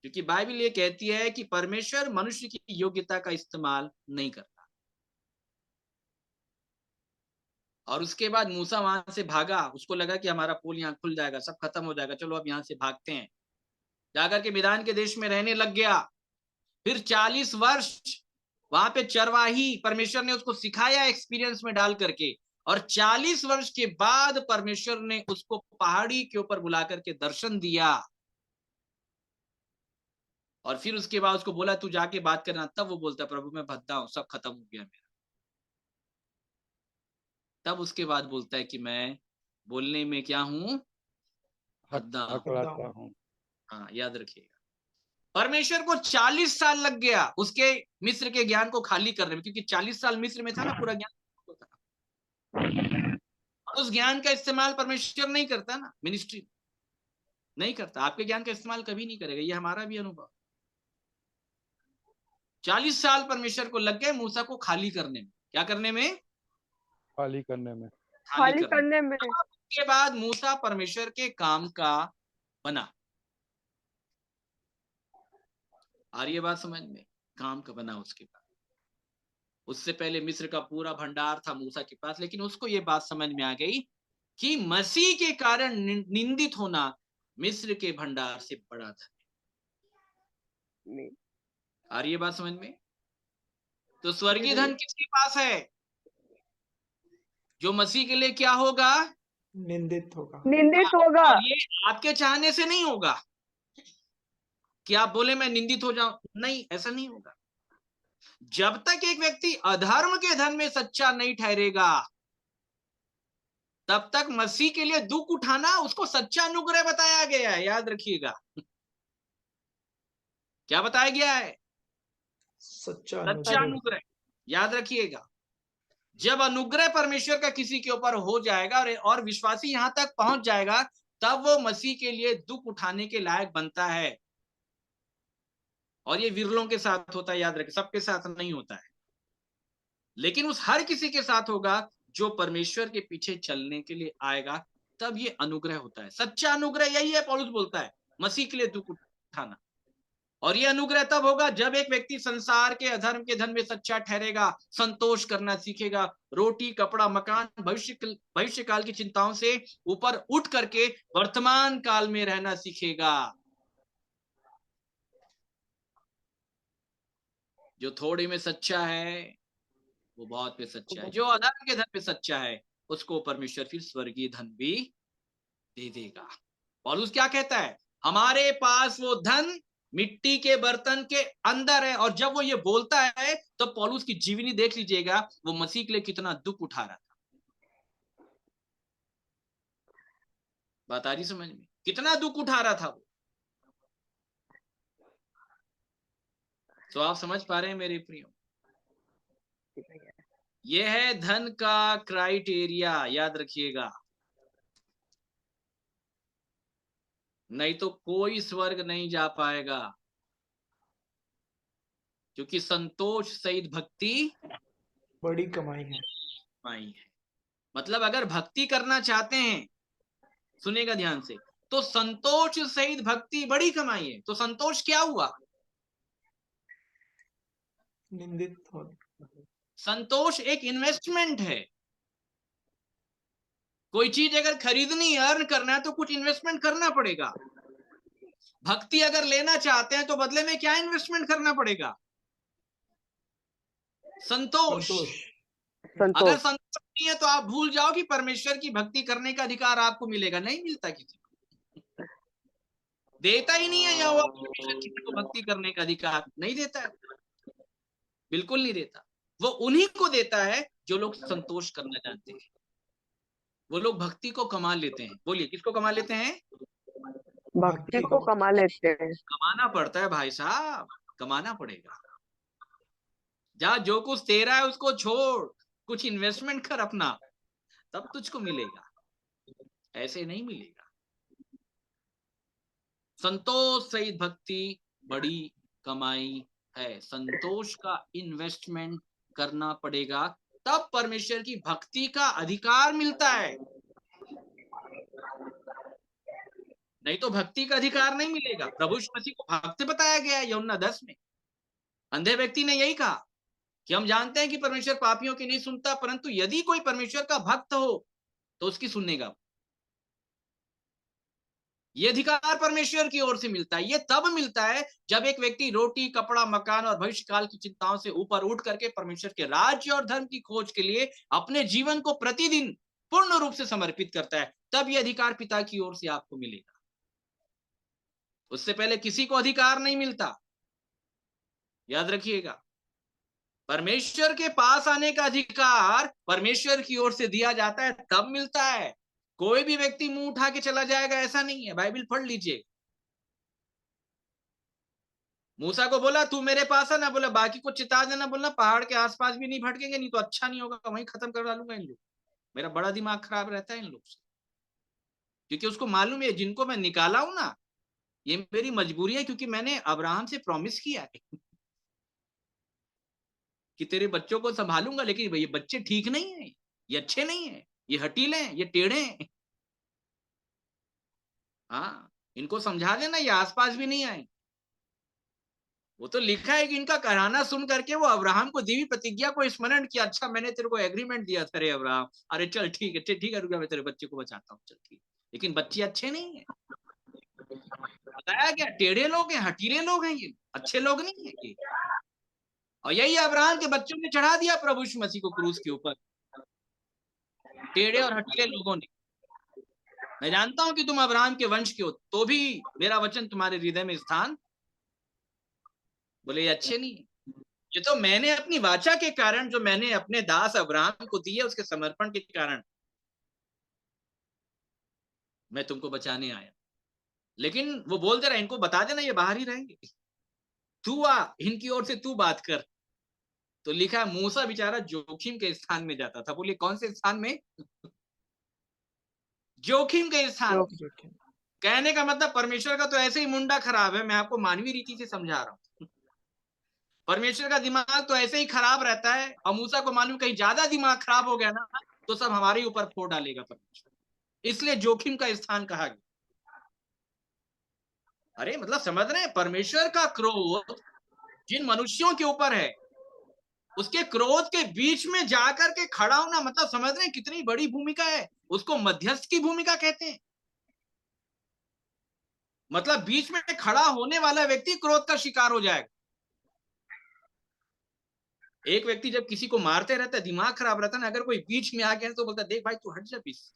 क्योंकि बाइबल ये कहती है कि परमेश्वर मनुष्य की योग्यता का इस्तेमाल नहीं करता। और उसके बाद मूसा वहां से भागा, उसको लगा कि हमारा पुल यहाँ खुल जाएगा, सब खत्म हो जाएगा, चलो अब यहाँ से भागते हैं। जाकर के मिदान के देश में रहने लग गया। फिर 40 वर्ष वहां पे चरवाही, परमेश्वर ने उसको सिखाया एक्सपीरियंस में डाल करके, और 40 वर्ष के बाद परमेश्वर ने उसको पहाड़ी के ऊपर बुला करके दर्शन दिया। और फिर उसके बाद उसको बोला तू जाके बात करना, तब वो बोलता प्रभु मैं भद्दा हूं, सब खत्म हो गया मेरा। तब उसके बाद बोलता है कि मैं बोलने में क्या हूं, भद्दा हूं। हाँ, याद रखिएगा। परमेश्वर को 40 साल लग गया उसके मिस्र के ज्ञान को खाली करने में, क्योंकि 40 साल मिस्र में था ना, पूरा ज्ञान था। उस ज्ञान का इस्तेमाल परमेश्वर नहीं करता ना, मिनिस्ट्री नहीं करता। आपके ज्ञान का इस्तेमाल कभी नहीं करेगा, ये हमारा भी अनुभव। 40 साल परमेश्वर को लग गए मूसा को खाली करने में। क्या करने में? खाली करने में। खाली करने में। उसके बाद मूसा परमेश्वर के काम का बना। आ रही है बात समझ में? काम का बना। उसके बाद, उससे पहले मिस्र का पूरा भंडार था मूसा के पास, लेकिन उसको ये बात समझ में आ गई कि मसीह के कारण निंदित होना मिस्र के भंडार से बड़ा था। आ रही है बात समझ में? तो स्वर्गीय धन किसके पास है? जो मसीह के लिए क्या होगा? निंदित होगा। निंदित होगा। और ये आपके चाहने से नहीं होगा कि आप बोले मैं निंदित हो जाऊं, नहीं, ऐसा नहीं होगा। जब तक एक व्यक्ति अधर्म के धन में सच्चा नहीं ठहरेगा, तब तक मसीह के लिए दुख उठाना उसको सच्चा अनुग्रह बताया गया है। याद रखिएगा, क्या बताया गया है? सच्चा अनुग्रह। याद रखिएगा, जब अनुग्रह परमेश्वर का किसी के ऊपर हो जाएगा और विश्वासी यहां तक पहुंच जाएगा, तब वो मसीह के लिए दुख उठाने के लायक बनता है। और ये विरलों के साथ होता है, याद रखें, सबके साथ नहीं होता है, लेकिन उस हर किसी के साथ होगा जो परमेश्वर के पीछे चलने के लिए आएगा, तब ये अनुग्रह होता है। सच्चा अनुग्रह यही है, पौलुस बोलता है, मसीह के लिए दुख उठाना। और ये अनुग्रह तब होगा जब एक व्यक्ति संसार के अधर्म के धन में सच्चा ठहरेगा, संतोष करना सीखेगा, रोटी, कपड़ा, मकान, भविष्य काल की चिंताओं से ऊपर उठ करके वर्तमान काल में रहना सीखेगा। जो थोड़े में सच्चा है वो बहुत पे सच्चा है, जो अधर्म के धन में सच्चा है उसको परमेश्वर फिर स्वर्गीय धन भी दे देगा। पौलुस क्या कहता है? हमारे पास वो धन मिट्टी के बर्तन के अंदर है। और जब वो ये बोलता है तो पौलुस की जीवनी देख लीजिएगा, वो मसीह के लिए कितना दुख उठा रहा था। बात आ रही समझ में? कितना दुख उठा रहा था वो। तो आप समझ पा रहे हैं मेरे प्रियो? ये है धन का क्राइटेरिया, याद रखिएगा। नहीं तो कोई स्वर्ग नहीं जा पाएगा, क्योंकि संतोष सहित भक्ति बड़ी कमाई है। मतलब अगर भक्ति करना चाहते हैं, सुनेगा ध्यान से, तो संतोष सहित भक्ति बड़ी कमाई है। तो संतोष क्या हुआ? निंदित हो। संतोष एक इन्वेस्टमेंट है। कोई चीज अगर खरीदनी, अर्न करना है तो कुछ इन्वेस्टमेंट करना पड़ेगा। भक्ति अगर लेना चाहते हैं तो बदले में क्या इन्वेस्टमेंट करना पड़ेगा? संतोष। अगर संतोष नहीं है तो आप भूल जाओ कि परमेश्वर की भक्ति करने का अधिकार आपको मिलेगा। नहीं मिलता, किसी को देता ही नहीं है, या वो परमेश्वर किसी को भक्ति करने का अधिकार नहीं देता है, बिल्कुल नहीं देता। वो उन्हीं को देता है जो लोग संतोष करना जानते हैं। वो लोग भक्ति को कमा लेते हैं। बोलिए, किसको कमा लेते हैं? भक्ति को कमा लेते हैं। कमाना पड़ता है भाई साहब, कमाना पड़ेगा। जा, जो कुछ तेरा है उसको छोड़, कुछ इन्वेस्टमेंट कर अपना, तब तुझको मिलेगा, ऐसे नहीं मिलेगा। संतोष सहित भक्ति बड़ी कमाई है। संतोष का इन्वेस्टमेंट करना पड़ेगा, तब परमेश्वर की भक्ति का अधिकार मिलता है। नहीं तो भक्ति का अधिकार नहीं मिलेगा। प्रभु यीशु मसीह को भक्त बताया गया है यूहन्ना 10 में। अंधे व्यक्ति ने यही कहा कि हम जानते हैं कि परमेश्वर पापियों की नहीं सुनता, परंतु यदि कोई परमेश्वर का भक्त हो तो उसकी सुनेगा। ये अधिकार परमेश्वर की ओर से मिलता है। ये तब मिलता है जब एक व्यक्ति रोटी, कपड़ा, मकान और भविष्य काल की चिंताओं से ऊपर उठ करके परमेश्वर के राज्य और धर्म की खोज के लिए अपने जीवन को प्रतिदिन पूर्ण रूप से समर्पित करता है। तब ये अधिकार पिता की ओर से आपको मिलेगा। उससे पहले किसी को अधिकार नहीं मिलता। याद रखिएगा, परमेश्वर के पास आने का अधिकार परमेश्वर की ओर से दिया जाता है, तब मिलता है। कोई भी व्यक्ति मुंह उठा के चला जाएगा ऐसा नहीं है। बाइबल पढ़ लीजिए। मूसा को बोला तू मेरे पास है ना, बोला बाकी को चिता देना, बोलना पहाड़ के आसपास भी नहीं भटकेंगे, नहीं तो अच्छा नहीं होगा, वहीं खत्म कर डालूंगा इन लोग। मेरा बड़ा दिमाग खराब रहता है इन लोग से, क्योंकि उसको मालूम है जिनको मैं निकाला हूं ना, ये मेरी मजबूरी है, क्योंकि मैंने अब्राहम से प्रॉमिस किया है कि तेरे बच्चों को संभालूंगा। लेकिन ये बच्चे ठीक नहीं है, ये अच्छे नहीं है, ये हटीले हैं, ये टेढ़े हैं। हाँ, इनको समझा देना, ये आसपास भी नहीं आए। वो तो लिखा है कि इनका कराना सुन करके वो अब्राहम को दी हुई प्रतिज्ञा को स्मरण किया। अच्छा, मैंने तेरे को एग्रीमेंट दिया था रे अब्राहम, अरे चल ठीक है, ठीक है, रुक जा, मैं तेरे बच्चे को बचाता हूँ, चल ठीक। लेकिन बच्चे अच्छे नहीं है, बताया क्या, टेढ़े लोग हैं, हटीले लोग हैं, ये अच्छे लोग नहीं है ये। और यही अब्राहम के बच्चों ने चढ़ा दिया प्रभु यीशु मसीह को क्रूस के ऊपर, टेढ़े और हटीले लोगों ने। मैं जानता हूं कि तुम अब्राहम के वंश के हो, तो भी मेरा वचन तुम्हारे हृदय में स्थान, बोले ये अच्छे नहीं है। ये तो मैंने अपनी वाचा के कारण, जो मैंने अपने दास अब्राहम को दी है, उसके समर्पण के कारण मैं तुमको बचाने आया। लेकिन वो बोलते रहे इनको बता देना ये बाहर ही रहेंगे, तू आ, इनकी ओर से तू बात कर। तो लिखा मूसा बेचारा जोखिम के स्थान में जाता था। बोलिए कौन से स्थान में? जोखिम के स्थान। कहने का मतलब परमेश्वर का तो ऐसे ही मुंडा खराब है, मैं आपको मानवीय रीति से समझा रहा हूं। परमेश्वर का दिमाग तो ऐसे ही खराब रहता है, और मूसा को मालूम कहीं ज्यादा दिमाग खराब हो गया ना तो सब हमारे ऊपर फोड़ डालेगा परमेश्वर, इसलिए जोखिम का स्थान कहा गया। अरे मतलब समझ रहे हैं, परमेश्वर का क्रोध जिन मनुष्यों के ऊपर है, उसके क्रोध के बीच में जाकर के खड़ा होना, मतलब समझ रहे हैं कितनी बड़ी भूमिका है। उसको मध्यस्थ की भूमिका कहते हैं। मतलब बीच में खड़ा होने वाला व्यक्ति क्रोध का शिकार हो जाएगा। एक व्यक्ति जब किसी को मारते रहता है, दिमाग खराब रहता है ना, अगर कोई बीच में आ गया तो बोलता है देख भाई तू हट जा बीच से,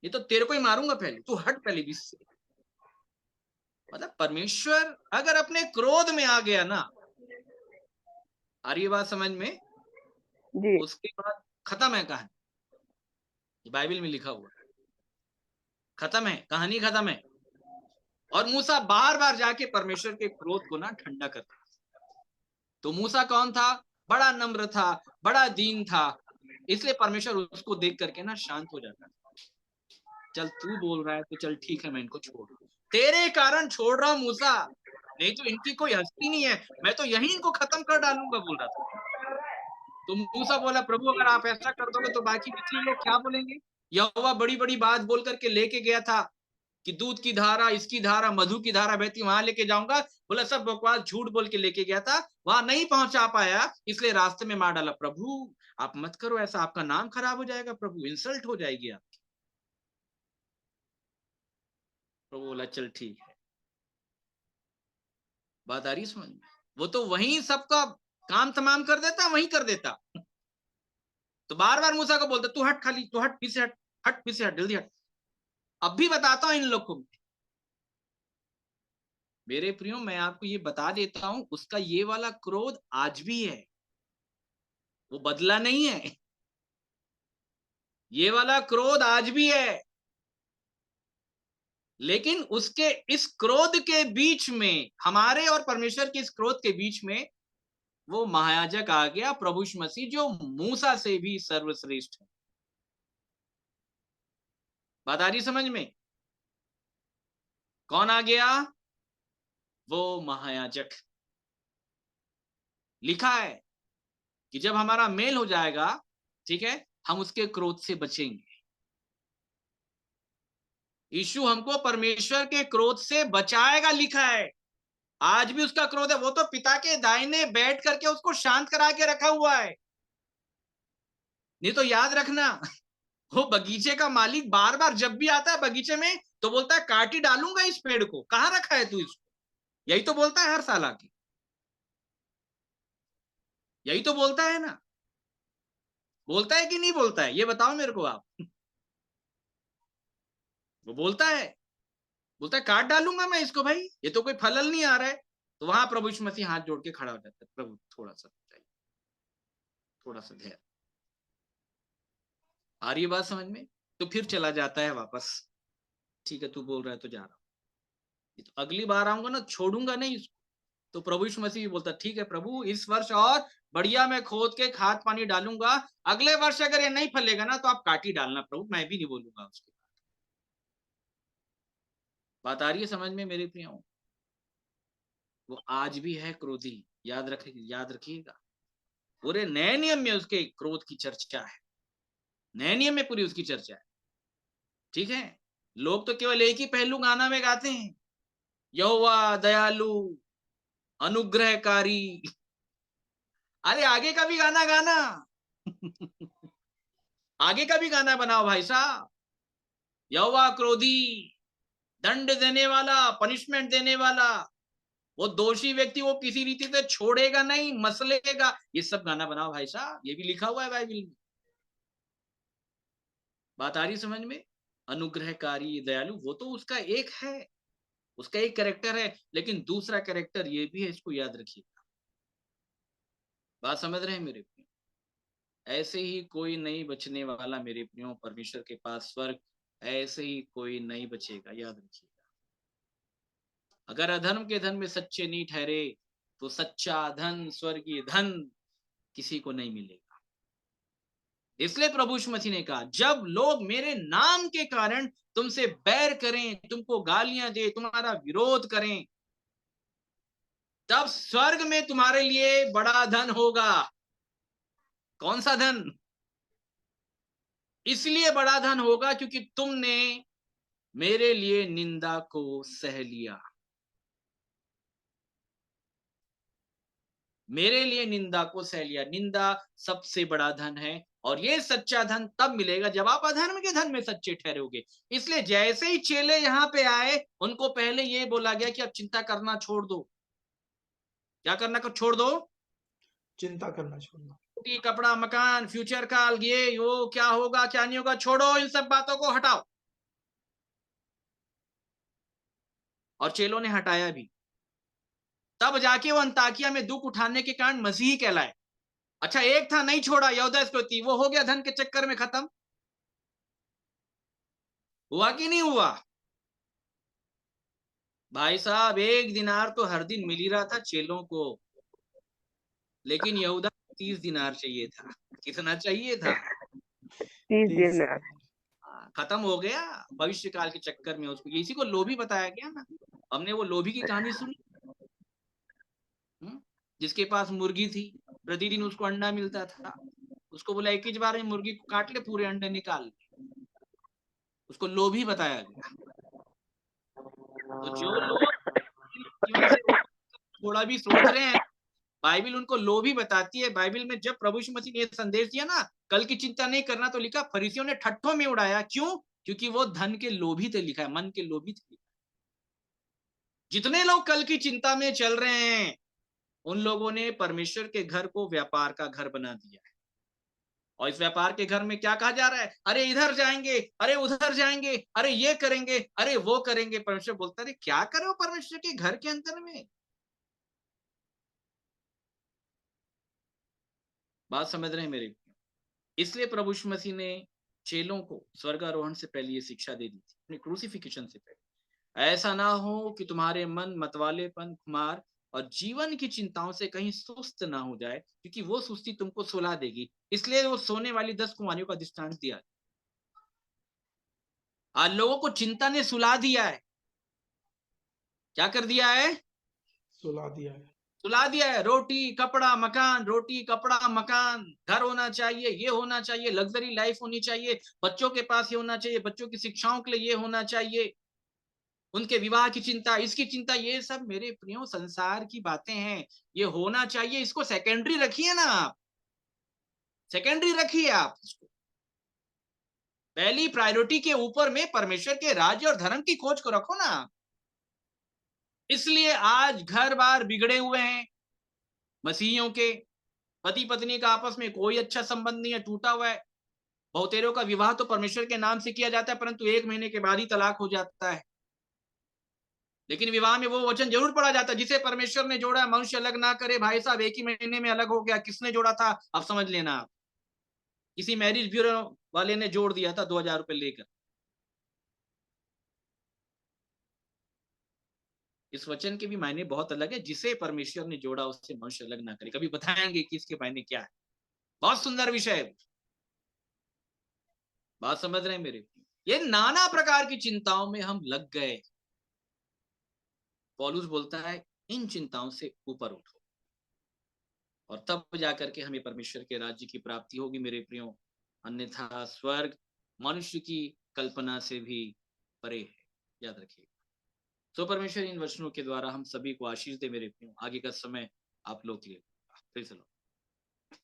ये तो तेरे को ही मारूंगा, पहले तू हट पहले बीच से। मतलब परमेश्वर अगर अपने क्रोध में आ गया ना, आ रही बात समझ में जी। उसके बाद खत्म है कहानी। बाइबल में लिखा हुआ खत्म है कहानी, खत्म है। और मूसा बार बार जाके परमेश्वर के क्रोध को ना ठंडा करता। तो मूसा कौन था? बड़ा नम्र था, बड़ा दीन था, इसलिए परमेश्वर उसको देख करके ना शांत हो जाता। चल तू बोल रहा है तो चल ठीक है, मैं इनको छोड़ रहा हूं, तेरे कारण छोड़ रहा हूं मूसा, नहीं तो इनकी कोई हस्ती नहीं है, मैं तो यही इनको खत्म कर डालूंगा, बोल रहा था। तो मूसा बोला प्रभु अगर आप ऐसा कर दोगे तो बाकी पिछले लोग क्या बोलेंगे? यहोवा बड़ी बड़ी बात बोल करके लेके गया था कि दूध की धारा, इसकी धारा, मधु की धारा बहती, वहां लेके जाऊंगा। बोला सब बकवास, झूठ बोल के लेके गया था, वहां नहीं पहुंचा पाया, इसलिए रास्ते में मार डाला। प्रभु आप मत करो ऐसा, आपका नाम खराब हो जाएगा, प्रभु इंसल्ट हो जाएगी आपकी। प्रभु बोला चल ठीक है। बात आ रही समझ में? वो तो वहीं सबका काम तमाम कर देता, वहीं कर देता। तो बार बार मूसा को बोलता तू हट, खाली तू हट, पीछे हट, हट पीछे हट, जल्दी हट। अब भी बताता हूं इन लोग को, मेरे प्रियो मैं आपको ये बता देता हूं, उसका ये वाला क्रोध आज भी है, वो बदला नहीं है। ये वाला क्रोध आज भी है, लेकिन उसके इस क्रोध के बीच में, हमारे और परमेश्वर के इस क्रोध के बीच में वो महायाजक आ गया, प्रभु यीशु मसीह, जो मूसा से भी सर्वश्रेष्ठ है। बात आ रही समझ में? कौन आ गया? वो महायाजक। लिखा है कि जब हमारा मेल हो जाएगा, ठीक है, हम उसके क्रोध से बचेंगे। यीशु हमको परमेश्वर के क्रोध से बचाएगा, लिखा है। आज भी उसका क्रोध है, वो तो पिता के दाहिने बैठ करके उसको शांत करा के रखा हुआ है। नहीं तो याद रखना, वो बगीचे का मालिक बार बार जब भी आता है बगीचे में तो बोलता है काट ही डालूंगा इस पेड़ को, कहां रखा है तू इसको। यही तो बोलता है हर साल आके, यही तो बोलता है ना। बोलता है कि नहीं बोलता है, ये बताओ मेरे को आप। वो बोलता है काट डालूंगा मैं इसको, भाई ये तो कोई फलल नहीं आ रहा है। तो वहां प्रभु यीशु मसीह हाथ जोड़ के खड़ा हो जाता है, प्रभु थोड़ा सा चाहिए, थोड़ा सा धैर्य। आ रही है बात समझ में? तो फिर चला जाता है वापस। ठीक है, तू बोल रहा है तो जा रहा हूं, तो अगली बार आऊंगा ना, छोड़ूंगा नहीं इसको। तो प्रभु यीशु मसीह बोलता ठीक है प्रभु, इस वर्ष और बढ़िया मैं खोद के खाद पानी डालूंगा, अगले वर्ष अगर ये नहीं फलेगा ना तो आप काट ही डालना प्रभु, मैं भी नहीं बोलूंगा उसके। बात आ रही है समझ में मेरे प्रियो? वो आज भी है क्रोधी, याद रखिएगा। पूरे नए नियम में उसके क्रोध की चर्चा है, नए नियम में पूरी उसकी चर्चा है। ठीक है, लोग तो केवल एक ही पहलू गाना में गाते हैं, यहोवा दयालु अनुग्रहकारी। अरे आगे का भी गाना गाना। आगे का भी गाना बनाओ भाई साहब। यहोवा क्रोधी, दंड देने वाला, पनिशमेंट देने वाला, वो दोषी व्यक्ति वो किसी रीति से छोड़ेगा नहीं, मसलेगा। ये सब गाना बनाओ भाई साहब, ये भी लिखा हुआ है बाइबल में। बात आ रही समझ में? अनुग्रहकारी दयालु वो तो उसका एक है, उसका एक कैरेक्टर है, लेकिन दूसरा कैरेक्टर ये भी है, इसको याद रखिएगा। बात समझ रहे हैं मेरे प्रियो? ऐसे ही कोई नहीं बचने वाला मेरे प्रियो परमेश्वर के पास स्वर्ग, ऐसे ही कोई नहीं बचेगा, याद रखिएगा। अगर अधर्म के धन में सच्चे नहीं ठहरे तो सच्चा धन, स्वर्गीय धन किसी को नहीं मिलेगा। इसलिए प्रभु यीशु मसीह ने कहा, जब लोग मेरे नाम के कारण तुमसे बैर करें, तुमको गालियां दे, तुम्हारा विरोध करें, तब स्वर्ग में तुम्हारे लिए बड़ा धन होगा। कौन सा धन? इसलिए बड़ा धन होगा क्योंकि तुमने मेरे लिए निंदा को सह लिया। मेरे लिए निंदा को सह लिया। निंदा सबसे बड़ा धन है, और ये सच्चा धन तब मिलेगा जब आप अधर्म के धन में सच्चे ठहरोगे। इसलिए जैसे ही चेले यहाँ पे आए, उनको पहले ये बोला गया कि अब चिंता करना छोड़ दो। क्या करना को छोड़ दो? चिंता करना छोड़ दो। कपड़ा, मकान, फ्यूचर काल, ये वो क्या होगा क्या नहीं होगा, छोड़ो, इन सब बातों को हटाओ। और चेलों ने हटाया भी, तब जाके वो अंताकिया में दुख उठाने के कारण मसीही कहलाए। अच्छा, एक था नहीं छोड़ा, यहूदा इस्करियोती, वो हो गया धन के चक्कर में खत्म। हुआ कि नहीं हुआ? भाई साहब, 1 दिनार तो हर दिन मिल ही रहा था चेलों को, लेकिन यहूदा 30 दिनार चाहिए था। कितना चाहिए था? 30 दिनार। खत्म हो गया भविष्य काल के चक्कर में उसको। इसी को लोभी बताया गया ना, हमने वो लोभी की कहानी सुनी, जिसके पास मुर्गी थी, प्रतिदिन उसको अंडा मिलता था, उसको बोला एक ही बार में मुर्गी को काट ले, पूरे अंडे निकाल ले। उसको लोभी बताया गया। तो जो लोग थोड़ा भी सोच रहे हैं, बाइबिल उनको लोभी बताती है। बाइबिल में जब प्रभु यीशु मसीह ने संदेश दिया ना, कल की चिंता नहीं करना, तो लिखा फरीसियों ने ठट्ठों में उड़ाया। क्यों? क्योंकि वो धन के लोभी थे, लिखा है, मन के लोभी थे। जितने लोग कल की चिंता में चल रहे हैं, उन लोगों ने परमेश्वर के घर को व्यापार का घर बना दिया है। और इस व्यापार के घर में क्या कहा जा रहा है? अरे इधर जाएंगे, अरे उधर जाएंगे, अरे ये करेंगे, अरे वो करेंगे। परमेश्वर बोलता है, क्या करो परमेश्वर के घर के अंदर में? बात समझ रहे हैं मेरे? इसलिए प्रभु यीशु मसीह ने चेलों को स्वर्गारोहण से पहले ये शिक्षा दे दी थी, अपने क्रूसिफिकेशन से पहले। ऐसा ना हो कि तुम्हारे मन मतवालेपन, खुमार और जीवन की चिंताओं से कहीं सुस्त ना हो जाए, क्योंकि वो सुस्ती तुमको सुला देगी। इसलिए वो सोने वाली 10 कुंवारियों का दृष्टांत दिया। आज लोगों को चिंता ने सुला दिया है। क्या कर दिया है? सुला दिया है। सुला दिया है। रोटी कपड़ा मकान, रोटी कपड़ा मकान, घर होना चाहिए, ये होना चाहिए, लग्जरी लाइफ होनी चाहिए, बच्चों के पास ये होना चाहिए, बच्चों की शिक्षाओं के लिए ये होना चाहिए, उनके विवाह की चिंता, इसकी चिंता, ये सब मेरे प्रियो संसार की बातें हैं। ये होना चाहिए, इसको सेकेंडरी रखिए ना आप, सेकेंडरी रखिए आप इसको। पहली प्रायोरिटी के ऊपर में परमेश्वर के राज्य और धर्म की खोज को रखो ना। इसलिए आज घर बार बिगड़े हुए हैं मसीहियों के, पति पत्नी का आपस में कोई अच्छा संबंध नहीं है, टूटा हुआ है। बहुतेरों का विवाह तो परमेश्वर के नाम से किया जाता है, परंतु 1 महीने के बाद ही तलाक हो जाता है। लेकिन विवाह में वो वचन जरूर पढ़ा जाता है, जिसे परमेश्वर ने जोड़ा मनुष्य अलग ना करे। भाई साहब, 1 ही महीने में अलग हो गया, किसने जोड़ा था अब समझ लेना आप। किसी मैरिज ब्यूरो वाले ने जोड़ दिया था 2000 रुपए लेकर। इस वचन के भी मायने बहुत अलग है, जिसे परमेश्वर ने जोड़ा उससे मनुष्य अलग ना करे। कभी बताएंगे कि इसके मायने क्या है। बहुत सुंदर विषय है। बात समझ रहे हैं मेरे? ये नाना प्रकार की चिंताओं में हम लग गए। पौलुस बोलता है इन चिंताओं से ऊपर उठो और तब जाकर के हमें परमेश्वर के राज्य की प्राप्ति होगी मेरे प्रियो। अन्यथा स्वर्ग मनुष्य की कल्पना से भी परे है, याद रखिए। तो परमेश्वर इन वचनों के द्वारा हम सभी को आशीष दे मेरे प्रियो। आगे का समय आप लोग के लिए।